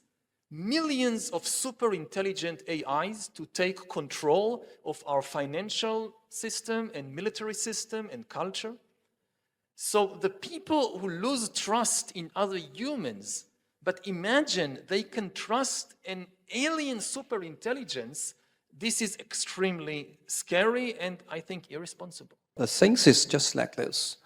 millions of super intelligent AIs to take control of our financial system and military system and culture. So the people who lose trust in other humans, but imagine they can trust an alien super intelligence, this is extremely scary and I think irresponsible. The things is just like this,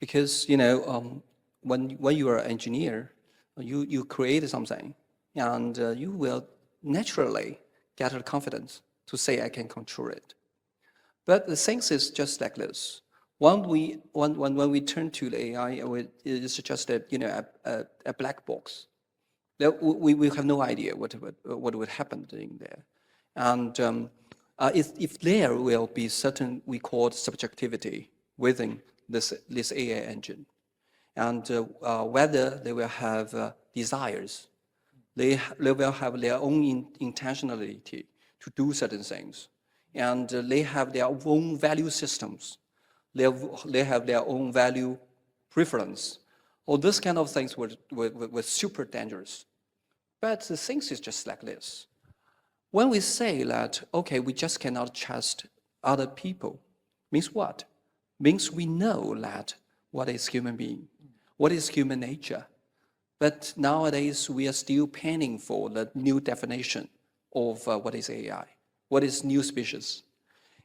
because when you are an engineer, you create something, and you will naturally get the confidence to say I can control it. But the things is just like this. When we turn to the AI, it's just a black box. We have no idea what would happen in there, and if there will be certain, we call subjectivity within this AI engine, and whether they will have desires, they will have their own intentionality to do certain things, and they have their own value systems, they have their own value preference. All these kind of things were super dangerous. But the things is just like this. When we say that, okay, we just cannot trust other people, means what? Means we know that what is human being, what is human nature. But nowadays, we are still panning for the new definition of what is AI, what is new species.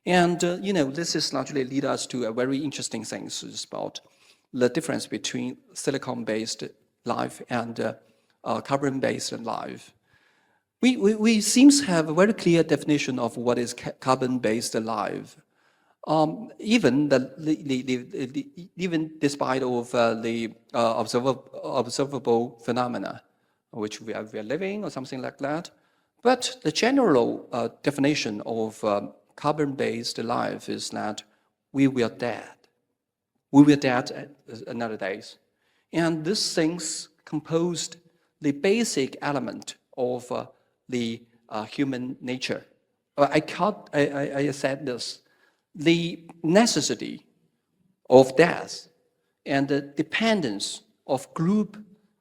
And, this is naturally lead us to a very interesting thing about the difference between silicon-based life and carbon-based life. We seem to have a very clear definition of what is carbon-based life. Even despite of the observable phenomena, which we are living or something like that. But the general definition of carbon-based life is that we were dead. We were dead another days. And these things composed the basic element of the human nature. I said this, the necessity of death and the dependence of group,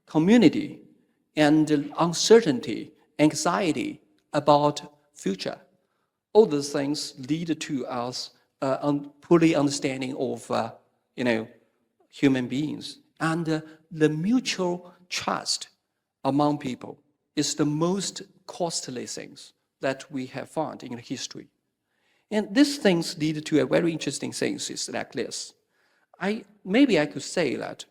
community, and uncertainty, anxiety about future. All those things lead to us fully understanding of human beings. And the mutual trust among people is the most costly things that we have found in history. And these things lead to a very interesting things is like this. Maybe I could say that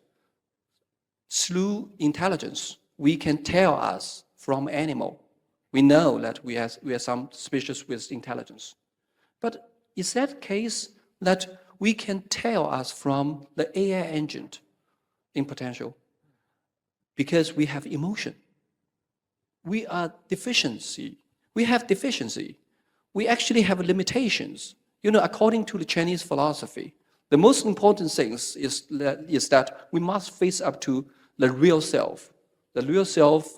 through intelligence, we can tell us from animal. We know that we are some species with intelligence. But is that case that we can tell us from the AI engine in potential? Because we have emotion. We have deficiency. We actually have limitations. According to the Chinese philosophy, the most important thing is that we must face up to the real self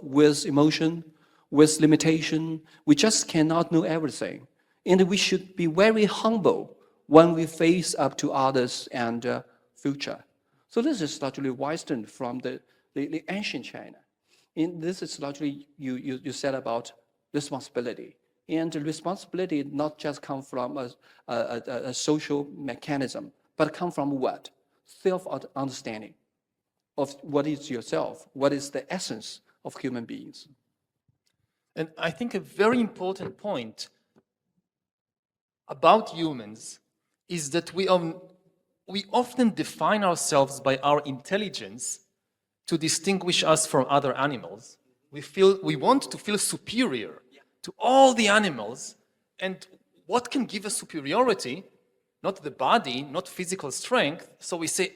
with emotion, with limitation. We just cannot know everything. And we should be very humble when we face up to others and future. So this is largely Western from the ancient China. And this is largely, you said about responsibility. And the responsibility not just come from a social mechanism, but come from what? Self-understanding of what is yourself, what is the essence of human beings. And I think a very important point about humans is that we often define ourselves by our intelligence to distinguish us from other animals. We want to feel superior to all the animals, and what can give us superiority? Not the body, not physical strength, so we say,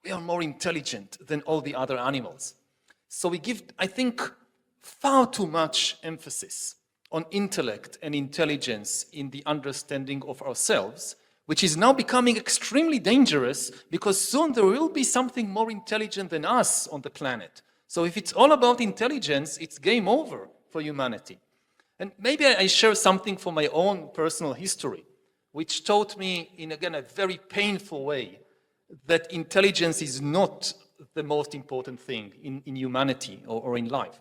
we are more intelligent than all the other animals. So we give, I think, far too much emphasis on intellect and intelligence in the understanding of ourselves, which is now becoming extremely dangerous because soon there will be something more intelligent than us on the planet. So if it's all about intelligence, it's game over for humanity. And maybe I share something from my own personal history, which taught me in, again, a very painful way that intelligence is not the most important thing in humanity or in life.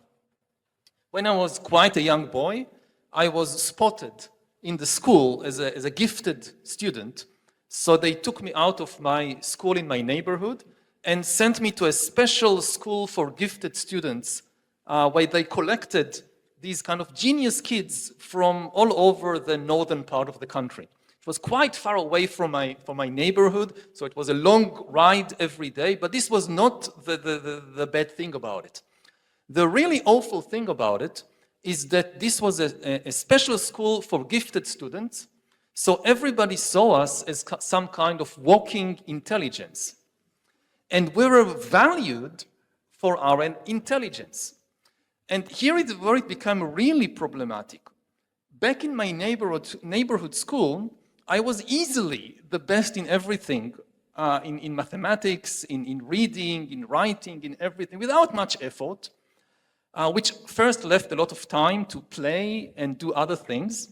When I was quite a young boy, I was spotted in the school as a gifted student. So they took me out of my school in my neighborhood and sent me to a special school for gifted students where they collected these kind of genius kids from all over the northern part of the country. It was quite far away from my neighborhood, so it was a long ride every day, but this was not the bad thing about it. The really awful thing about it is that this was a special school for gifted students, so everybody saw us as some kind of walking intelligence. And we were valued for our intelligence. And here is where it became really problematic. Back in my neighborhood school, I was easily the best in everything, in mathematics, in reading, in writing, in everything, without much effort, which first left a lot of time to play and do other things.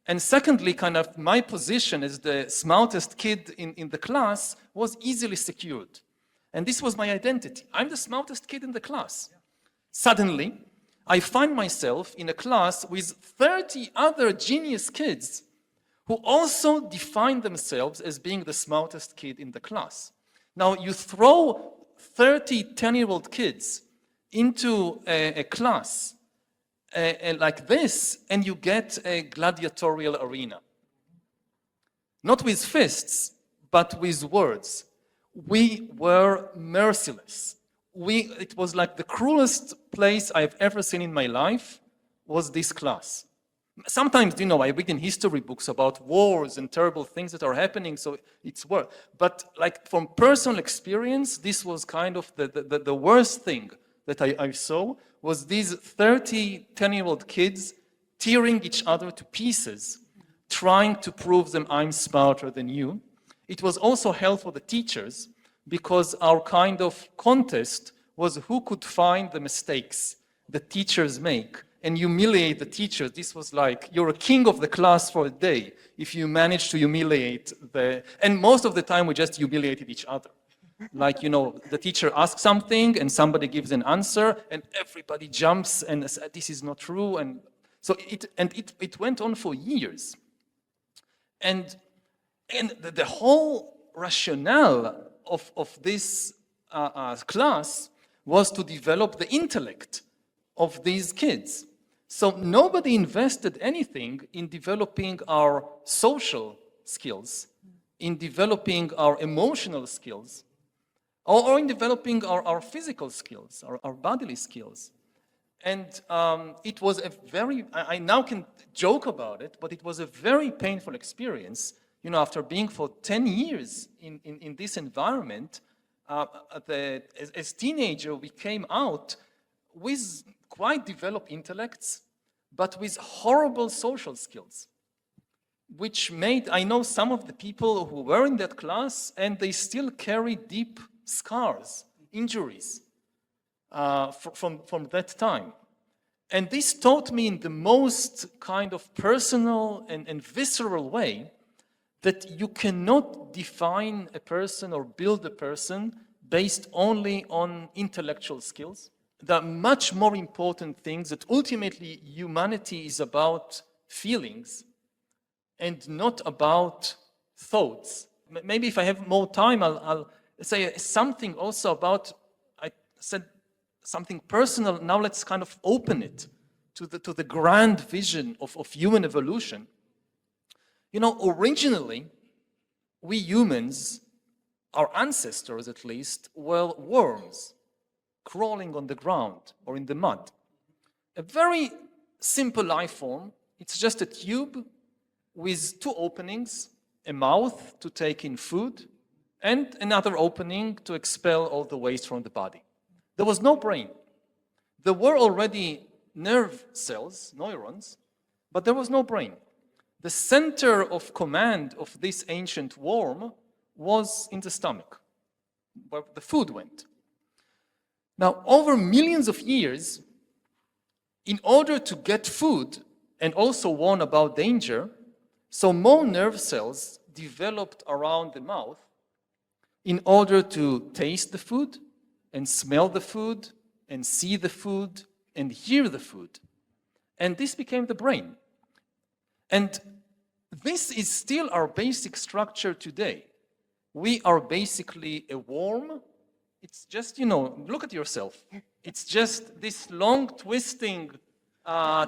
And secondly, kind of my position as the smartest kid in the class was easily secured. And this was my identity. I'm the smartest kid in the class. Suddenly, I find myself in a class with 30 other genius kids who also define themselves as being the smartest kid in the class. Now, you throw 30 10-year-old kids into a class like this, and you get a gladiatorial arena. Not with fists, but with words. We were merciless. It was like the cruelest place I've ever seen in my life was this class. Sometimes, I read in history books about wars and terrible things that are happening, so it's worse. But like from personal experience, this was kind of the worst thing that I saw, was these 30 10-year-old kids tearing each other to pieces, trying to prove them I'm smarter than you. It was also hell for the teachers, because our kind of contest was who could find the mistakes the teachers make and humiliate the teachers. This was like, you're a king of the class for a day if you manage to humiliate and most of the time we just humiliated each other. Like, the teacher asks something and somebody gives an answer and everybody jumps and says, this is not true. And so it went on for years. And the whole rationale of this class was to develop the intellect of these kids. So nobody invested anything in developing our social skills, in developing our emotional skills, or in developing our physical skills, our bodily skills. And it was a very, I now can joke about it, but it was a very painful experience. You know, after being for 10 years in this environment, as teenager, we came out with quite developed intellects, but with horrible social skills, which made, I know some of the people who were in that class, and they still carry deep scars, injuries from that time. And this taught me in the most kind of personal and visceral way that you cannot define a person or build a person based only on intellectual skills. There are much more important things, that ultimately humanity is about feelings and not about thoughts. Maybe if I have more time, I'll say something also about, I said something personal. Now let's kind of open it to the grand vision of human evolution. You know, originally, we humans, our ancestors at least, were worms crawling on the ground or in the mud. A very simple life form. It's just a tube with two openings, a mouth to take in food, and another opening to expel all the waste from the body. There was no brain. There were already nerve cells, neurons, but there was no brain. The center of command of this ancient worm was in the stomach, where the food went. Now, over millions of years, in order to get food and also warn about danger, so more nerve cells developed around the mouth in order to taste the food and smell the food and see the food and hear the food. And this became the brain. And this is still our basic structure today. We are basically a worm. It's just, you know, look at yourself. It's just this long twisting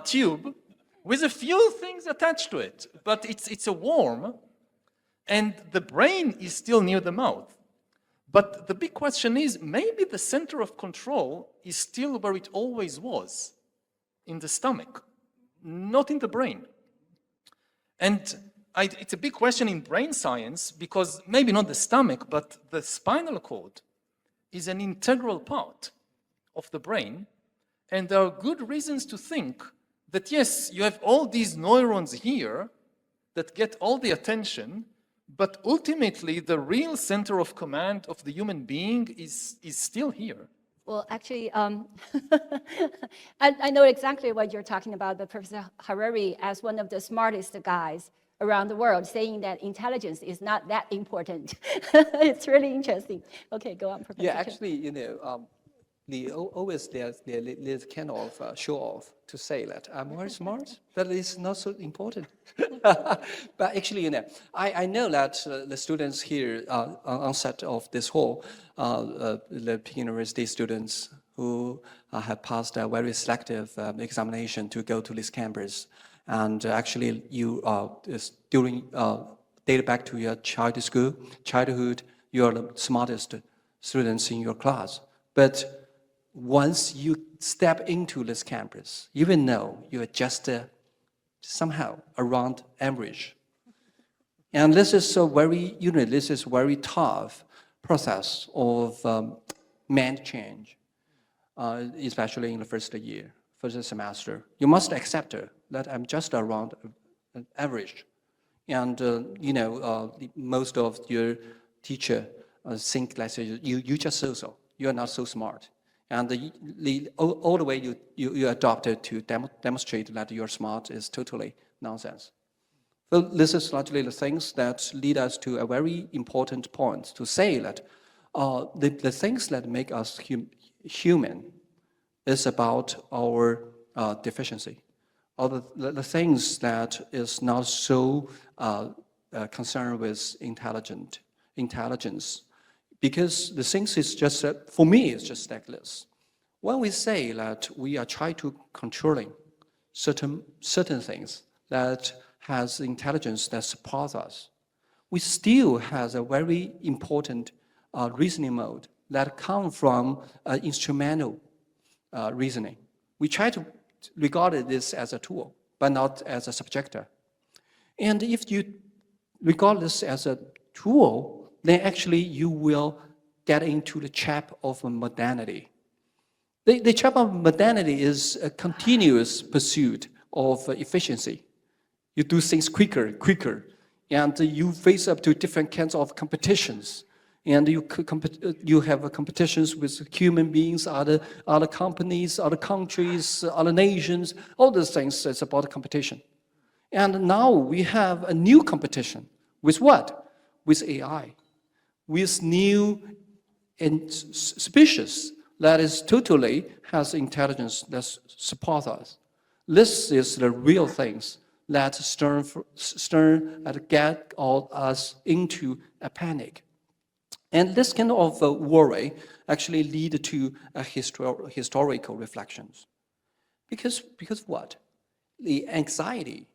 tube with a few things attached to it. But it's a worm, and the brain is still near the mouth. But the big question is, maybe the center of control is still where it always was, in the stomach, not in the brain. And it's a big question in brain science, because maybe not the stomach, but the spinal cord is an integral part of the brain. And there are good reasons to think that, yes, you have all these neurons here that get all the attention, but ultimately the real center of command of the human being is still here. Well, actually, I know exactly what you're talking about, but Professor Harari, as one of the smartest guys around the world, saying that intelligence is not that important. It's really interesting. Okay, go on, Professor. Yeah, actually, you know, always there's kind of show off to say that I'm very smart, but it's not so important. But actually, you know, I know that the students here on set of this hall, the Peking University students who have passed a very selective examination to go to this campus. And actually, you during date back to your childhood, you are the smartest students in your class. But once you step into this campus, even though you are just somehow around average, and this is a very, you know, this is very tough process of mind change, especially in the first year, first semester. You must accept that I'm just around average, and you know, most of your teacher think that you just so you are not so smart. And all the way you adopted to demonstrate that you're smart is totally nonsense. So this is largely the things that lead us to a very important point to say that the things that make us human is about our deficiency, or the things that is not so concerned with intelligence. Because the things is just, for me, it's just like this. When we say that we are trying to controlling certain things that has intelligence that supports us, we still has a very important reasoning mode that come from instrumental reasoning. We try to regard this as a tool, but not as a subjector. And if you regard this as a tool, then actually you will get into the trap of modernity. The trap of modernity is a continuous pursuit of efficiency. You do things quicker, and you face up to different kinds of competitions. And you have competitions with human beings, other companies, other countries, other nations, all those things. It's about competition. And now we have a new competition. With what? With AI. With new and species that is totally has intelligence that supports us. This is the real things that stir and get all us into a panic. And this kind of worry actually lead to a historical reflections. Because what? The anxiety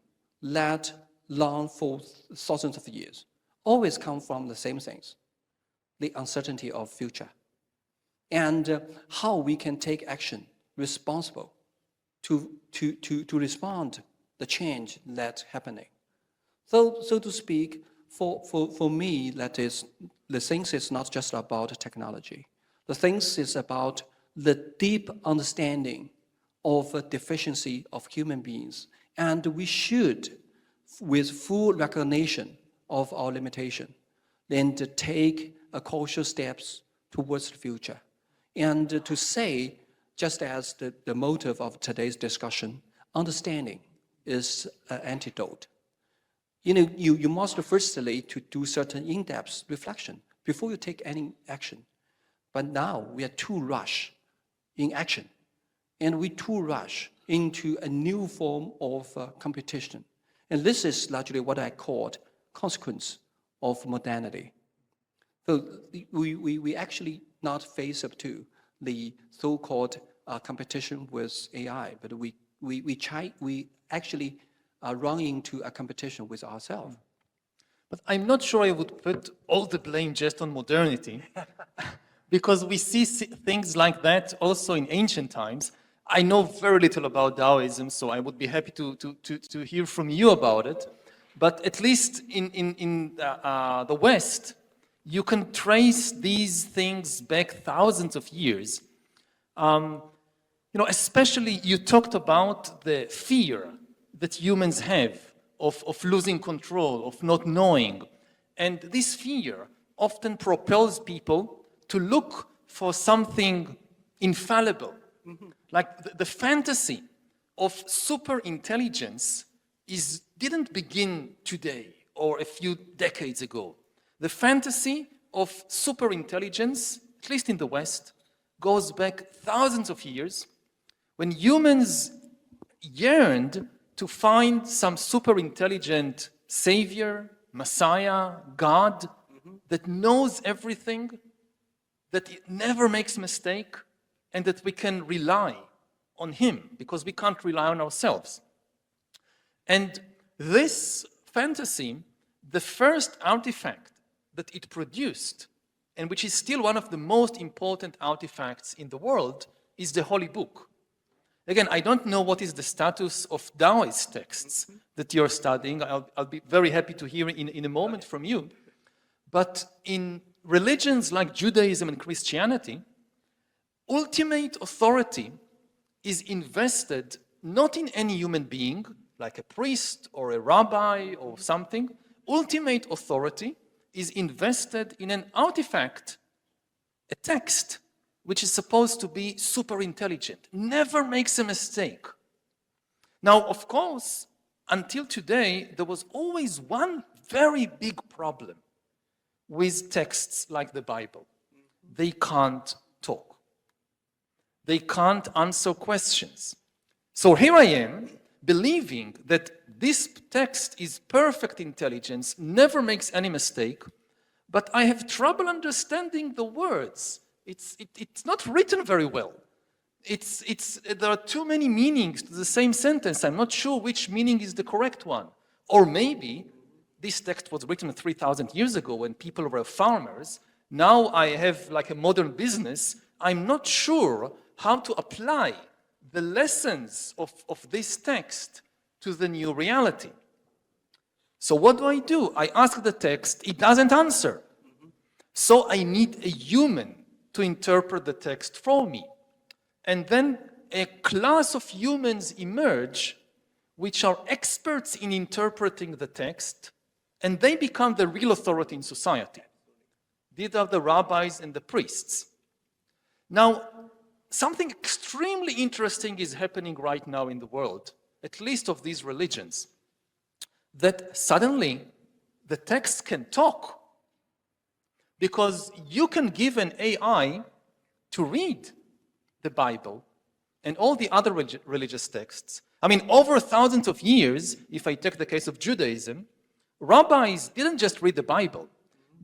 that long for thousands of years always come from the same things. The uncertainty of future. And how we can take action responsible to respond the change that's happening. So to speak, for me, that is, the things is not just about technology. The things is about the deep understanding of a deficiency of human beings. And we should, with full recognition of our limitation, then to take a cautious steps towards the future. And to say, just as the motive of today's discussion, understanding is an antidote. You must firstly to do certain in-depth reflection before you take any action. But now we are too rush in action, and we too rush into a new form of competition. And this is largely what I called consequence of modernity. So we actually not face up to the so-called competition with AI, but we actually run into a competition with ourselves. But I'm not sure I would put all the blame just on modernity, because we see things like that also in ancient times. I know very little about Taoism, so I would be happy to hear from you about it. But at least in the West, you can trace these things back thousands of years. Especially you talked about the fear that humans have of losing control, of not knowing. And this fear often propels people to look for something infallible. Mm-hmm. Like the fantasy of super intelligence didn't begin today or a few decades ago. The fantasy of super intelligence, at least in the West, goes back thousands of years when humans yearned to find some super intelligent savior, messiah, God, that knows everything, that never makes a mistake, and that we can rely on him because we can't rely on ourselves. And this fantasy, the first artifact that it produced, and which is still one of the most important artifacts in the world, is the Holy Book. Again, I don't know what is the status of Taoist texts that you're studying. I'll be very happy to hear in a moment from you. But in religions like Judaism and Christianity, ultimate authority is invested not in any human being, like a priest or a rabbi or something. Ultimate authority is invested in an artifact, a text, which is supposed to be super intelligent, never makes a mistake. Now, of course, until today, there was always one very big problem with texts like the Bible. They can't talk. They can't answer questions. So here I am, believing that this text is perfect intelligence, never makes any mistake, but I have trouble understanding the words. It's not written very well. There are too many meanings to the same sentence. I'm not sure which meaning is the correct one. Or maybe this text was written 3,000 years ago when people were farmers, Now I have like a modern business. I'm not sure how to apply the lessons of this text to the new reality. So what do? I ask the text, it doesn't answer. So I need a human to interpret the text for me. And then a class of humans emerge which are experts in interpreting the text, and they become the real authority in society. These are the rabbis and the priests. Now, something extremely interesting is happening right now in the world, at least of these religions, that suddenly the text can talk. Because you can give an AI to read the Bible and all the other religious texts. I mean, over thousands of years, if I take the case of Judaism, rabbis didn't just read the Bible.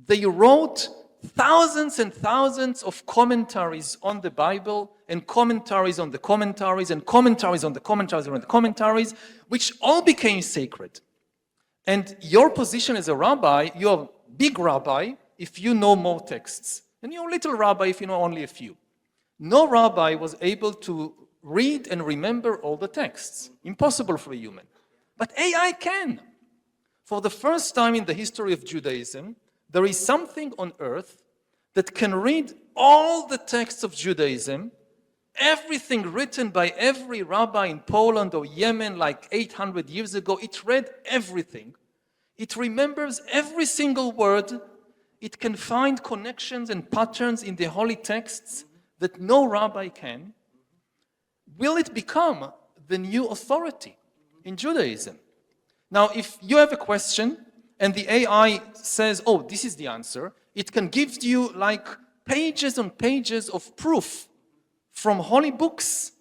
They wrote thousands and thousands of commentaries on the Bible, and commentaries on the commentaries, and commentaries on the commentaries on the commentaries, which all became sacred. And your position as a rabbi, you're a big rabbi if you know more texts, and you're a little rabbi if you know only a few. No rabbi was able to read and remember all the texts. Impossible for a human. But AI can. For the first time in the history of Judaism, there is something on earth that can read all the texts of Judaism, everything written by every rabbi in Poland or Yemen like 800 years ago. It read everything. It remembers every single word. It can find connections and patterns in the holy texts that no rabbi can. Will it become the new authority in Judaism? Now, if you have a question and the AI says, oh, this is the answer, it can give you like pages and pages of proof from holy books.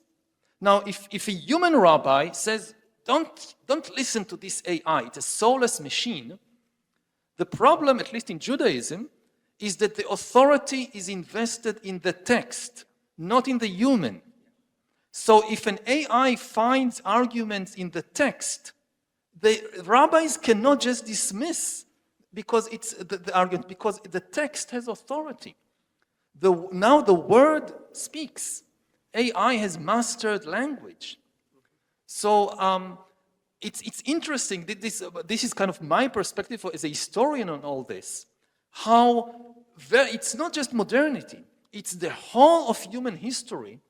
Now, if a human rabbi says, don't listen to this AI, it's a soulless machine, the problem, at least in Judaism, is that the authority is invested in the text, not in the human. So if an AI finds arguments in the text, the rabbis cannot just dismiss because it's the argument, because the text has authority. Now the word speaks. AI has mastered language. So it's interesting. This is kind of my perspective as a historian on all this. How it's not just modernity, it's the whole of human history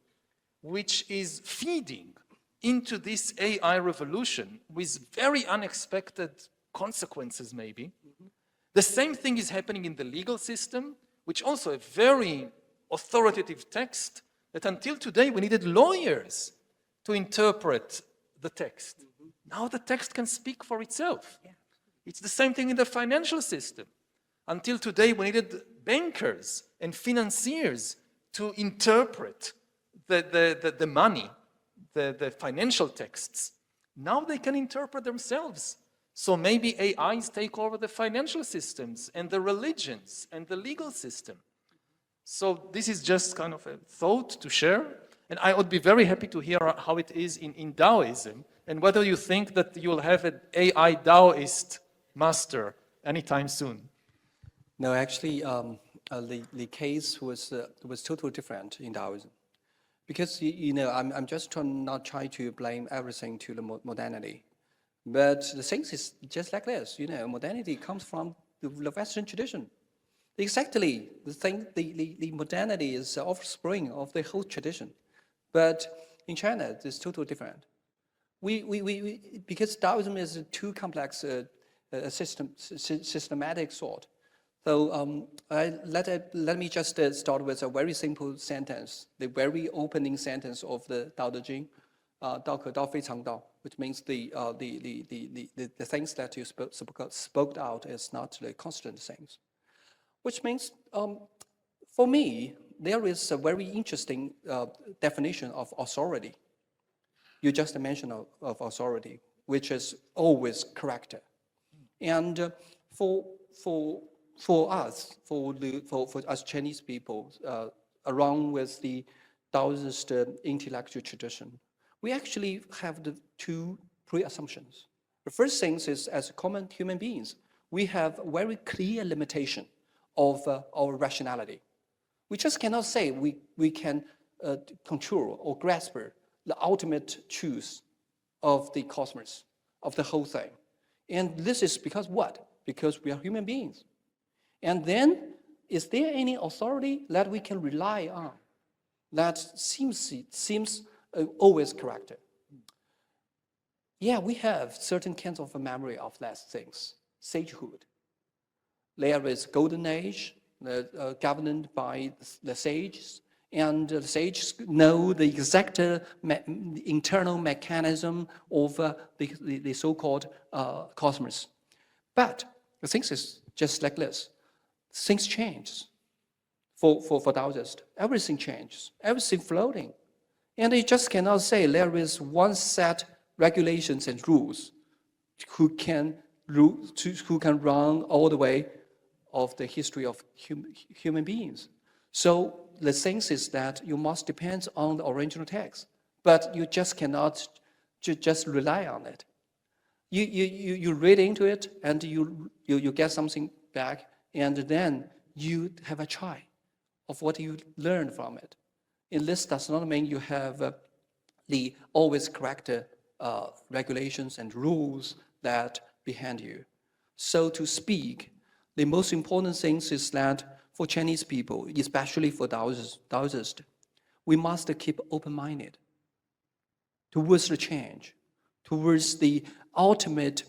which is feeding into this AI revolution with very unexpected consequences, maybe. The same thing is happening in the legal system, which also a very authoritative text that until today we needed lawyers to interpret the text. Now the text can speak for itself. It's the same thing in the financial system. Until today we needed bankers and financiers to interpret the money, the financial texts. Now they can interpret themselves. So maybe AIs take over the financial systems and the religions and the legal system. So this is just kind of a thought to share. And I would be very happy to hear how it is in Taoism and whether you think that you will have an AI Taoist master anytime soon. No, actually, the case was totally different in Taoism. Because, I'm just not trying to blame everything to the modernity. But the thing is just like this, modernity comes from the Western tradition. Exactly, the modernity is the offspring of the whole tradition. But in China, it's totally different. Because Taoism is a too complex systematic sort. So let me just start with a very simple sentence, the very opening sentence of the Tao Te Ching, 道可道非常道, which means the things that you spoke out is not the constant things. Which means, for me, there is a very interesting definition of authority. You just mentioned of authority, which is always correct. And for us Chinese people, along with the Taoist intellectual tradition, we actually have the two pre-assumptions. The first thing is, as common human beings, we have very clear limitation of our rationality. We just cannot say we can control or grasp the ultimate truth of the cosmos, of the whole thing. And this is because what? Because we are human beings. And then, is there any authority that we can rely on that seems always correct? Yeah, we have certain kinds of a memory of those things. Sagehood. There is golden age, governed by the sages, and the sages know the exact internal mechanism of the so-called cosmos. But the thing is just like this. Things change for Taoists. Everything changes, everything floating. And you just cannot say there is one set regulations and rules who can run all the way of the history of human beings. So the thing is that you must depend on the original text, but you just cannot just rely on it. You read into it and you get something back, and then you have a try of what you learn from it. And this does not mean you have the always correct regulations and rules that behind you. So to speak, the most important thing is that for Chinese people, especially for Taoists, we must keep open-minded towards the change, towards the ultimate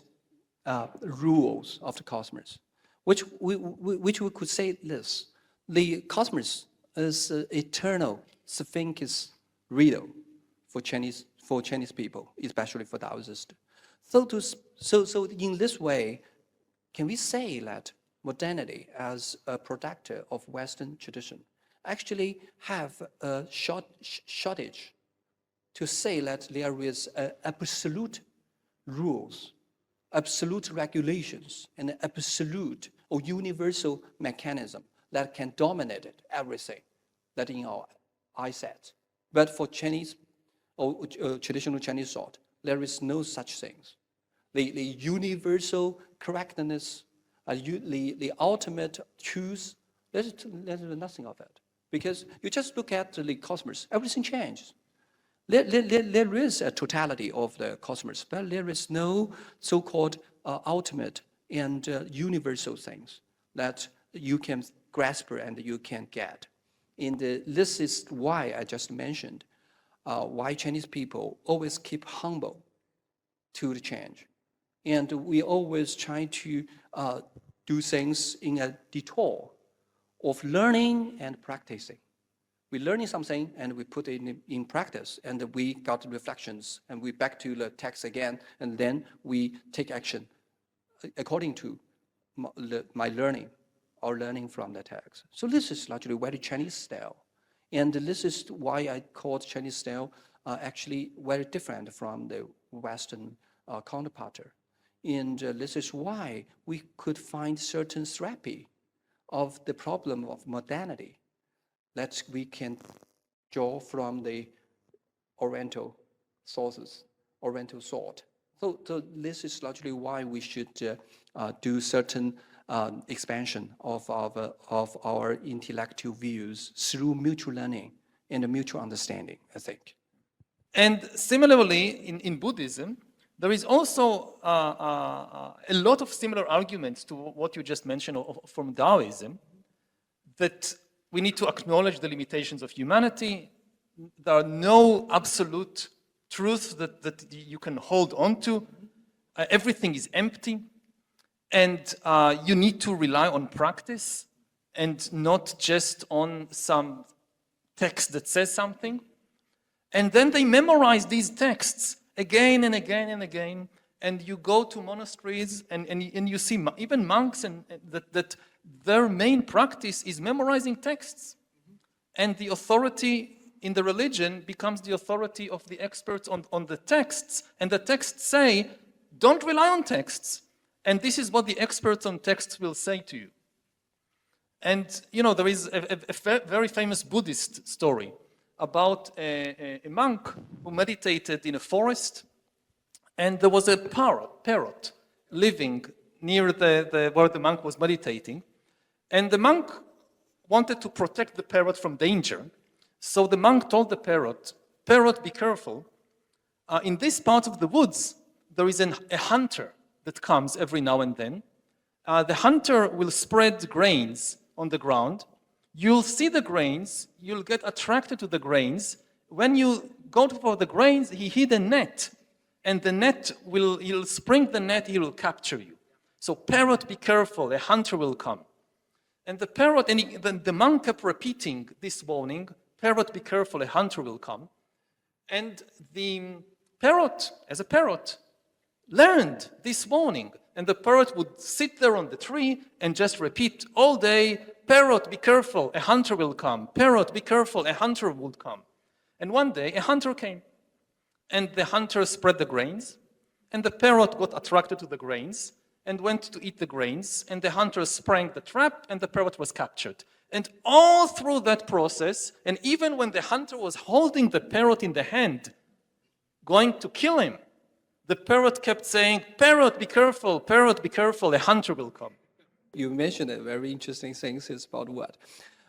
rules of the cosmos, which we could say this: the cosmos is an eternal Sphinx riddle for Chinese people, especially for Taoists. So in this way, can we say that modernity as a product of Western tradition actually have a shortage to say that there is absolute rules, absolute regulations, and absolute or universal mechanism that can dominate everything that in our eyesight. But for Chinese or traditional Chinese thought, there is no such things. The universal correctness, the ultimate truth, there's nothing of it. Because you just look at the cosmos, everything changes. There is a totality of the cosmos, but there is no so-called ultimate and universal things that you can grasp and you can get. And this is why I just mentioned why Chinese people always keep humble to the change. And we always try to do things in a detour of learning and practicing. We're learning something and we put it in practice, and we got reflections, and we back to the text again, and then we take action according to my learning or learning from the text. So this is largely very Chinese style. And this is why I called Chinese style actually very different from the Western counterpart. And this is why we could find certain therapy of the problem of modernity that we can draw from the Oriental sources, Oriental thought. So this is largely why we should do certain expansion of our intellectual views through mutual learning and mutual understanding, I think. And similarly, in Buddhism, there is also a lot of similar arguments to what you just mentioned from Taoism, that we need to acknowledge the limitations of humanity. There are no absolute truths that you can hold on to. Everything is empty. And you need to rely on practice and not just on some text that says something. And then they memorize these texts again and again and again. And you go to monasteries and you see even monks and that their main practice is memorizing texts. And the authority in the religion becomes the authority of the experts on the texts. And the texts say, don't rely on texts. And this is what the experts on texts will say to you. And, you know, there is a very famous Buddhist story about a monk who meditated in a forest, and there was a parrot living near where the monk was meditating. And the monk wanted to protect the parrot from danger. So the monk told the parrot, "Parrot, be careful. In this part of the woods, there is a hunter that comes every now and then. The hunter will spread grains on the ground. You'll see the grains, you'll get attracted to the grains. When you go for the grains, he hid a net, and the net he'll spring the net, he will capture you. So parrot, be careful, a hunter will come." And the parrot, the monk kept repeating this warning, "Parrot, be careful, a hunter will come." And the parrot, as a parrot, learned this warning. And the parrot would sit there on the tree and just repeat all day, "Parrot, be careful, a hunter will come. Parrot, be careful, a hunter will come." And one day, a hunter came. And the hunter spread the grains. And the parrot got attracted to the grains and went to eat the grains. And the hunter sprang the trap, and the parrot was captured. And all through that process, and even when the hunter was holding the parrot in the hand, going to kill him, the parrot kept saying, "Parrot, be careful, parrot, be careful, a hunter will come." You mentioned a very interesting things is about what?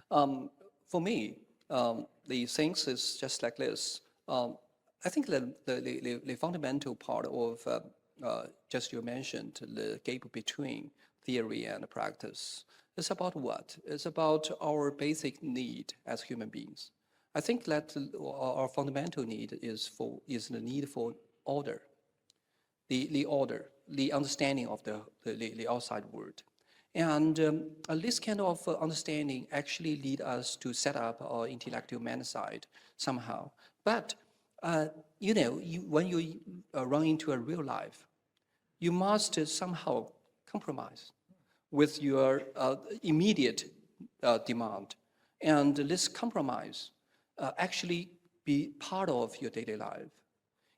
For me, the things is just like this. I think the fundamental part of just you mentioned the gap between theory and practice is about what? It's about our basic need as human beings. I think that our fundamental need is the need for order. The order, the understanding of the outside world. And this kind of understanding actually lead us to set up our intellectual man side somehow. But, when you run into a real life, you must somehow compromise with your immediate demand. And this compromise actually be part of your daily life.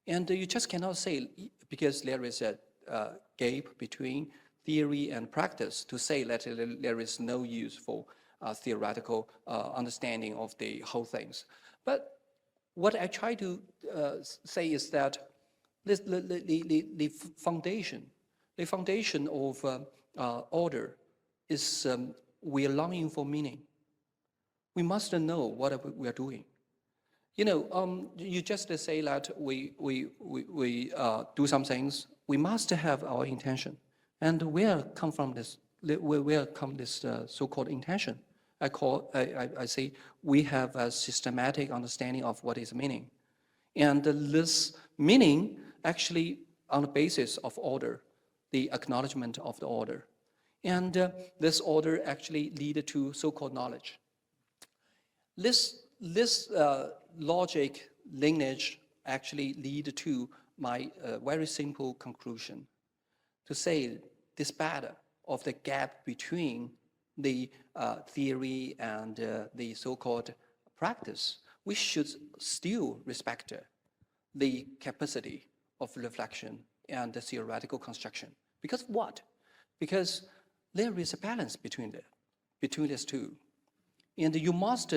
And you just cannot say, because there is a gap between theory and practice, to say that there is no use for theoretical understanding of the whole things. But what I try to say is that the foundation of order is we are longing for meaning. We must know what we are doing. You just say that we do some things. We must have our intention, and where come this so-called intention? I say we have a systematic understanding of what is meaning, and this meaning actually on the basis of order, the acknowledgement of the order, and this order actually lead to so-called knowledge. This logic lineage actually lead to my very simple conclusion to say this matter of the gap between the theory and the so-called practice. We should still respect the capacity of reflection and the theoretical construction. Because what? Because there is a balance between these two. And you must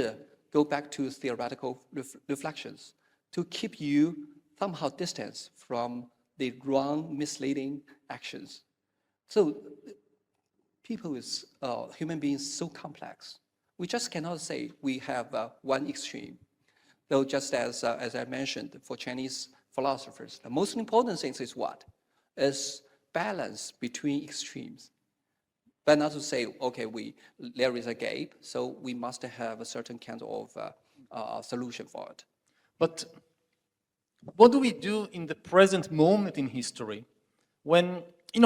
go back to theoretical reflections to keep you somehow distance from the wrong, misleading actions. So human beings so complex. We just cannot say we have one extreme. Though just as I mentioned, for Chinese philosophers, the most important thing is what? Is balance between extremes. But not to say, okay, there is a gap, so we must have a certain kind of solution for it. But what do we do in the present moment in history when,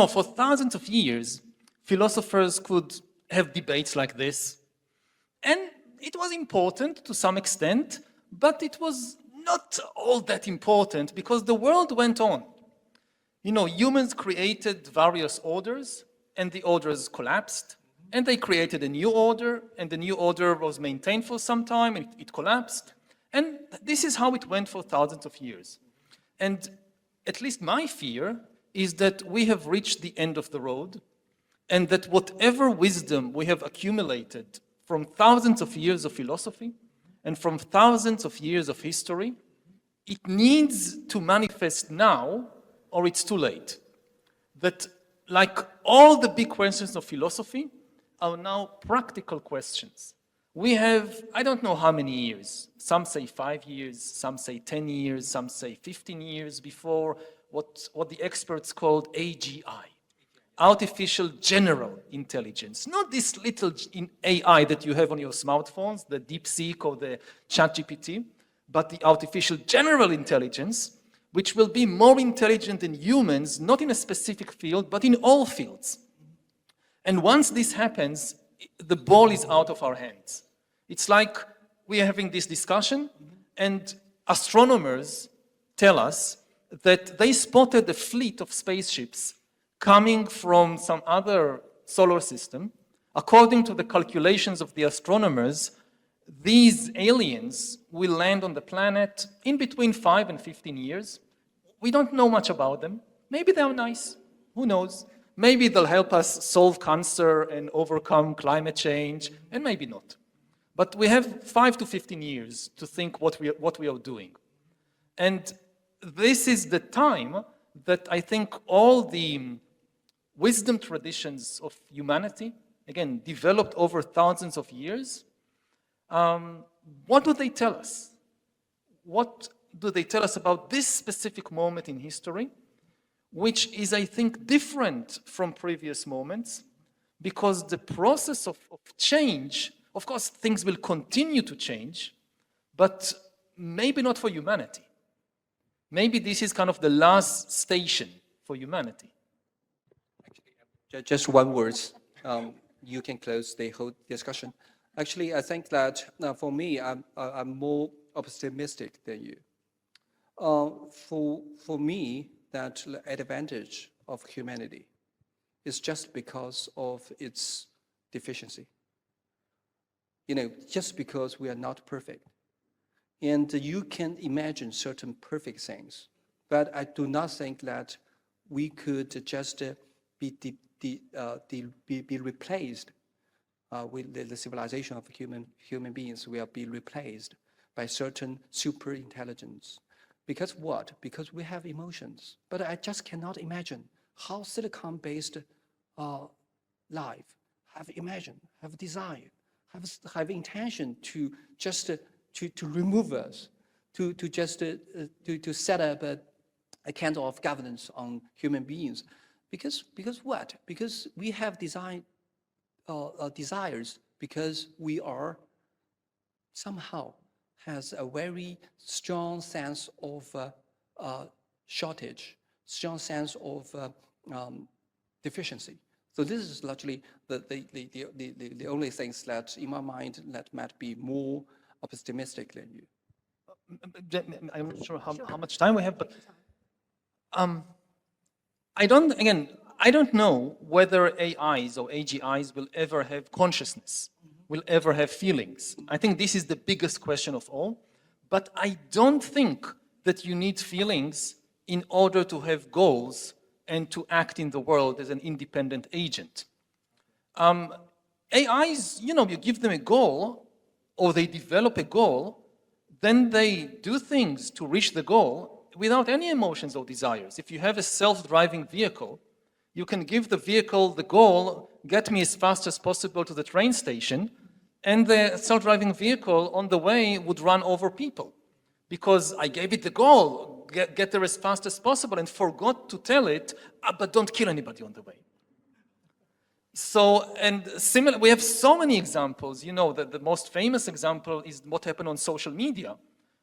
for thousands of years, philosophers could have debates like this? And it was important to some extent, but it was not all that important because the world went on. Humans created various orders, and the orders collapsed, and they created a new order, and the new order was maintained for some time, and it collapsed. And this is how it went for thousands of years. And at least my fear is that we have reached the end of the road, and that whatever wisdom we have accumulated from thousands of years of philosophy and from thousands of years of history, it needs to manifest now, or it's too late. That like all the big questions of philosophy, are now practical questions. We have, I don't know how many years. Some say 5 years, some say 10 years, some say 15 years before what the experts called AGI, artificial general intelligence. Not this little AI that you have on your smartphones, the DeepSeek or the ChatGPT, but the artificial general intelligence, which will be more intelligent than humans, not in a specific field, but in all fields. And once this happens, the ball is out of our hands. It's like we are having this discussion, and astronomers tell us that they spotted a fleet of spaceships coming from some other solar system. According to the calculations of the astronomers, these aliens will land on the planet in between 5 and 15 years. We don't know much about them. Maybe they're nice. Who knows? Maybe they'll help us solve cancer and overcome climate change, and maybe not. But we have 5 to 15 years to think what we are doing. And this is the time that I think all the wisdom traditions of humanity, again, developed over thousands of years, what do they tell us? What do they tell us about this specific moment in history, which is, I think, different from previous moments, because the process of change, of course, things will continue to change, but maybe not for humanity. Maybe this is kind of the last station for humanity. Just one word. You can close the whole discussion. Actually, I think that for me, I'm more optimistic than you. For me, that advantage of humanity is just because of its deficiency. You know, just because we are not perfect. And you can imagine certain perfect things, but I do not think that we could just be replaced with the civilization of human beings. Will be replaced by certain super intelligence. Because what? Because we have emotions. But I just cannot imagine how silicon-based life have imagined, have desire, have intention to just to remove us, to set up a kind of governance on human beings. Because what? Because we have desires, because we are somehow has a very strong sense of shortage, strong sense of deficiency. So this is largely the only things that, in my mind, that might be more optimistic than you. I'm not sure how much time we have, but I don't know whether AIs or AGIs will ever have consciousness, will ever have feelings. I think this is the biggest question of all, but I don't think that you need feelings in order to have goals and to act in the world as an independent agent. AIs, you give them a goal, or they develop a goal, then they do things to reach the goal without any emotions or desires. If you have a self-driving vehicle, you can give the vehicle the goal, get me as fast as possible to the train station, and the self-driving vehicle on the way would run over people. Because I gave it the goal, get there as fast as possible, and forgot to tell it, but don't kill anybody on the way. So, and similar, we have so many examples. That the most famous example is what happened on social media.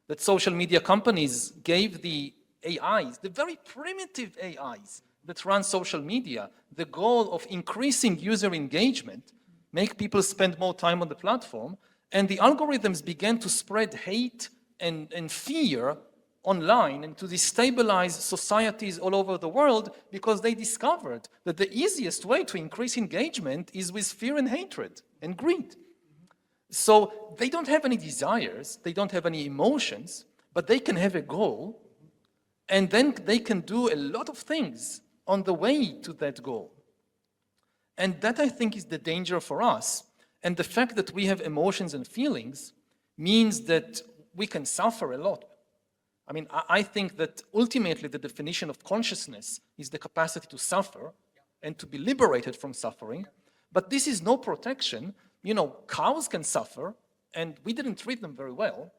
That social media companies gave the AIs, the very primitive AIs that run social media, the goal of increasing user engagement, make people spend more time on the platform, and the algorithms began to spread hate and fear online and to destabilize societies all over the world, because they discovered that the easiest way to increase engagement is with fear and hatred and greed. So they don't have any desires, they don't have any emotions, but they can have a goal, and then they can do a lot of things on the way to that goal. And that, I think, is the danger for us. And the fact that we have emotions and feelings means that we can suffer a lot. I mean, I think that ultimately the definition of consciousness is the capacity to suffer and to be liberated from suffering. But this is no protection. You know, cows can suffer, and we didn't treat them very well.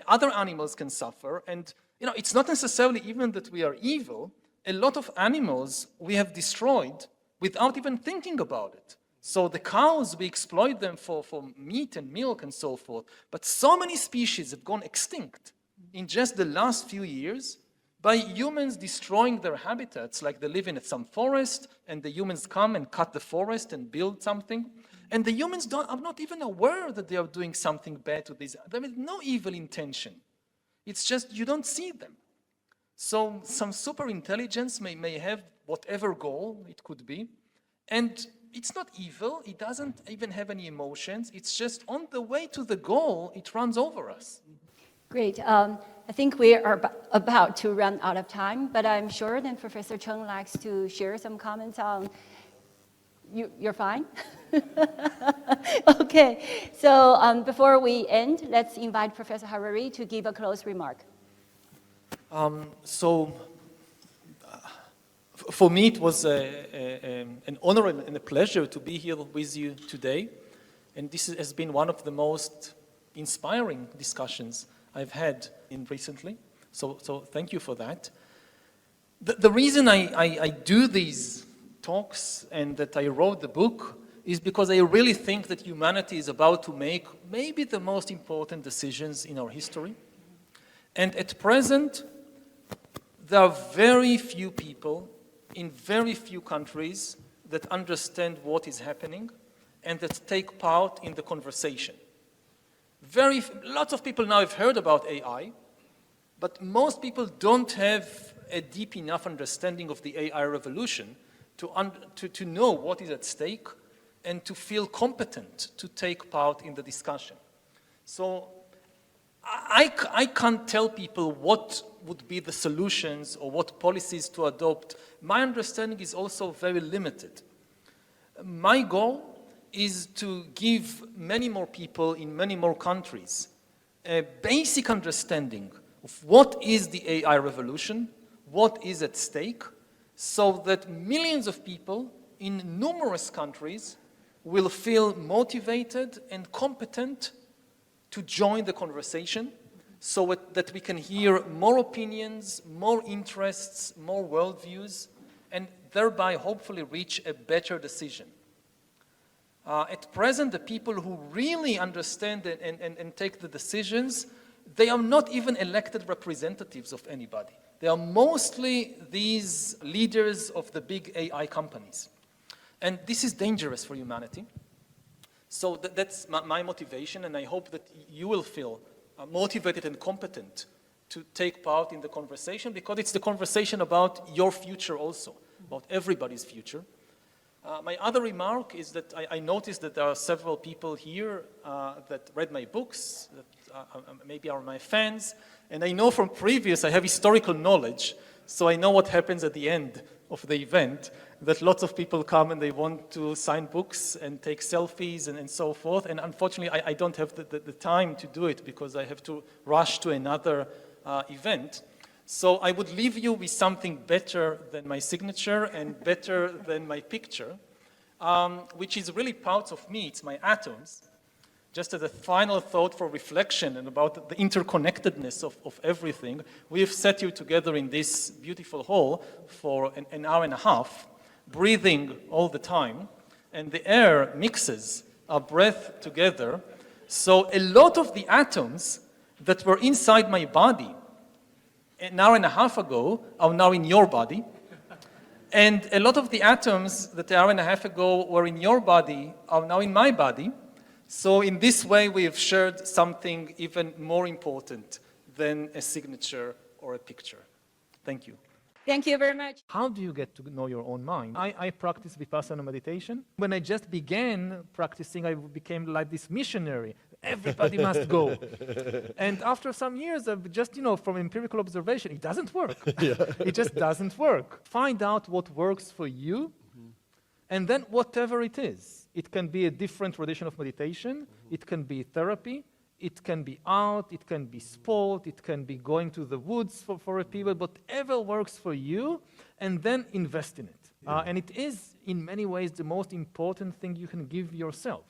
Other animals can suffer, and you know, it's not necessarily even that we are evil. A lot of animals we have destroyed without even thinking about it. So the cows, we exploit them for meat and milk and so forth. But so many species have gone extinct in just the last few years by humans destroying their habitats, like they live in some forest, and the humans come and cut the forest and build something. And the humans are not even aware that they are doing something bad to these. There is no evil intention. It's just you don't see them. So some super intelligence may have whatever goal it could be, and it's not evil, it doesn't even have any emotions, it's just on the way to the goal, it runs over us. Great. I think we are about to run out of time, but I'm sure that Professor Cheng likes to share some comments on. You're fine? Okay. So before we end, let's invite Professor Harari to give a close remark. For me, it was an honor and a pleasure to be here with you today. And this has been one of the most inspiring discussions I've had recently. So thank you for that. The reason I do these talks and that I wrote the book is because I really think that humanity is about to make maybe the most important decisions in our history. And at present, there are very few people in very few countries that understand what is happening and that take part in the conversation. Lots of people now have heard about AI, but most people don't have a deep enough understanding of the AI revolution to know what is at stake and to feel competent to take part in the discussion. So I can't tell people what would be the solutions or what policies to adopt. My understanding is also very limited. My goal is to give many more people in many more countries a basic understanding of what is the AI revolution, what is at stake, so that millions of people in numerous countries will feel motivated and competent to join the conversation, so that we can hear more opinions, more interests, more worldviews, and thereby hopefully reach a better decision. At present, the people who really understand and take the decisions, they are not even elected representatives of anybody. They are mostly these leaders of the big AI companies. And this is dangerous for humanity. So that's my motivation, and I hope that you will feel motivated and competent to take part in the conversation, because it's the conversation about your future also, about everybody's future. My other remark is that I noticed that there are several people here that read my books, that maybe are my fans, and I know from previous, I have historical knowledge, so I know what happens at the end of the event, that lots of people come and they want to sign books and take selfies and so forth, and unfortunately I don't have the time to do it because I have to rush to another event. So I would leave you with something better than my signature and better than my picture, which is really part of me, it's my atoms. Just as a final thought for reflection and about the interconnectedness of everything, we have sat you together in this beautiful hall for an hour and a half, breathing all the time, and the air mixes our breath together. So a lot of the atoms that were inside my body an hour and a half ago are now in your body. And a lot of the atoms that an hour and a half ago were in your body are now in my body. So in this way, we have shared something even more important than a signature or a picture. Thank you. Thank you very much. How do you get to know your own mind? I practice Vipassana meditation. When I just began practicing, I became like this missionary. Everybody must go. And after some years of just, from empirical observation, it doesn't work. It just doesn't work. Find out what works for you, and then whatever it is. It can be a different tradition of meditation. It can be therapy. It can be art, it can be sport, it can be going to the woods for a period, whatever works for you, and then invest in it. And it is, in many ways, the most important thing you can give yourself.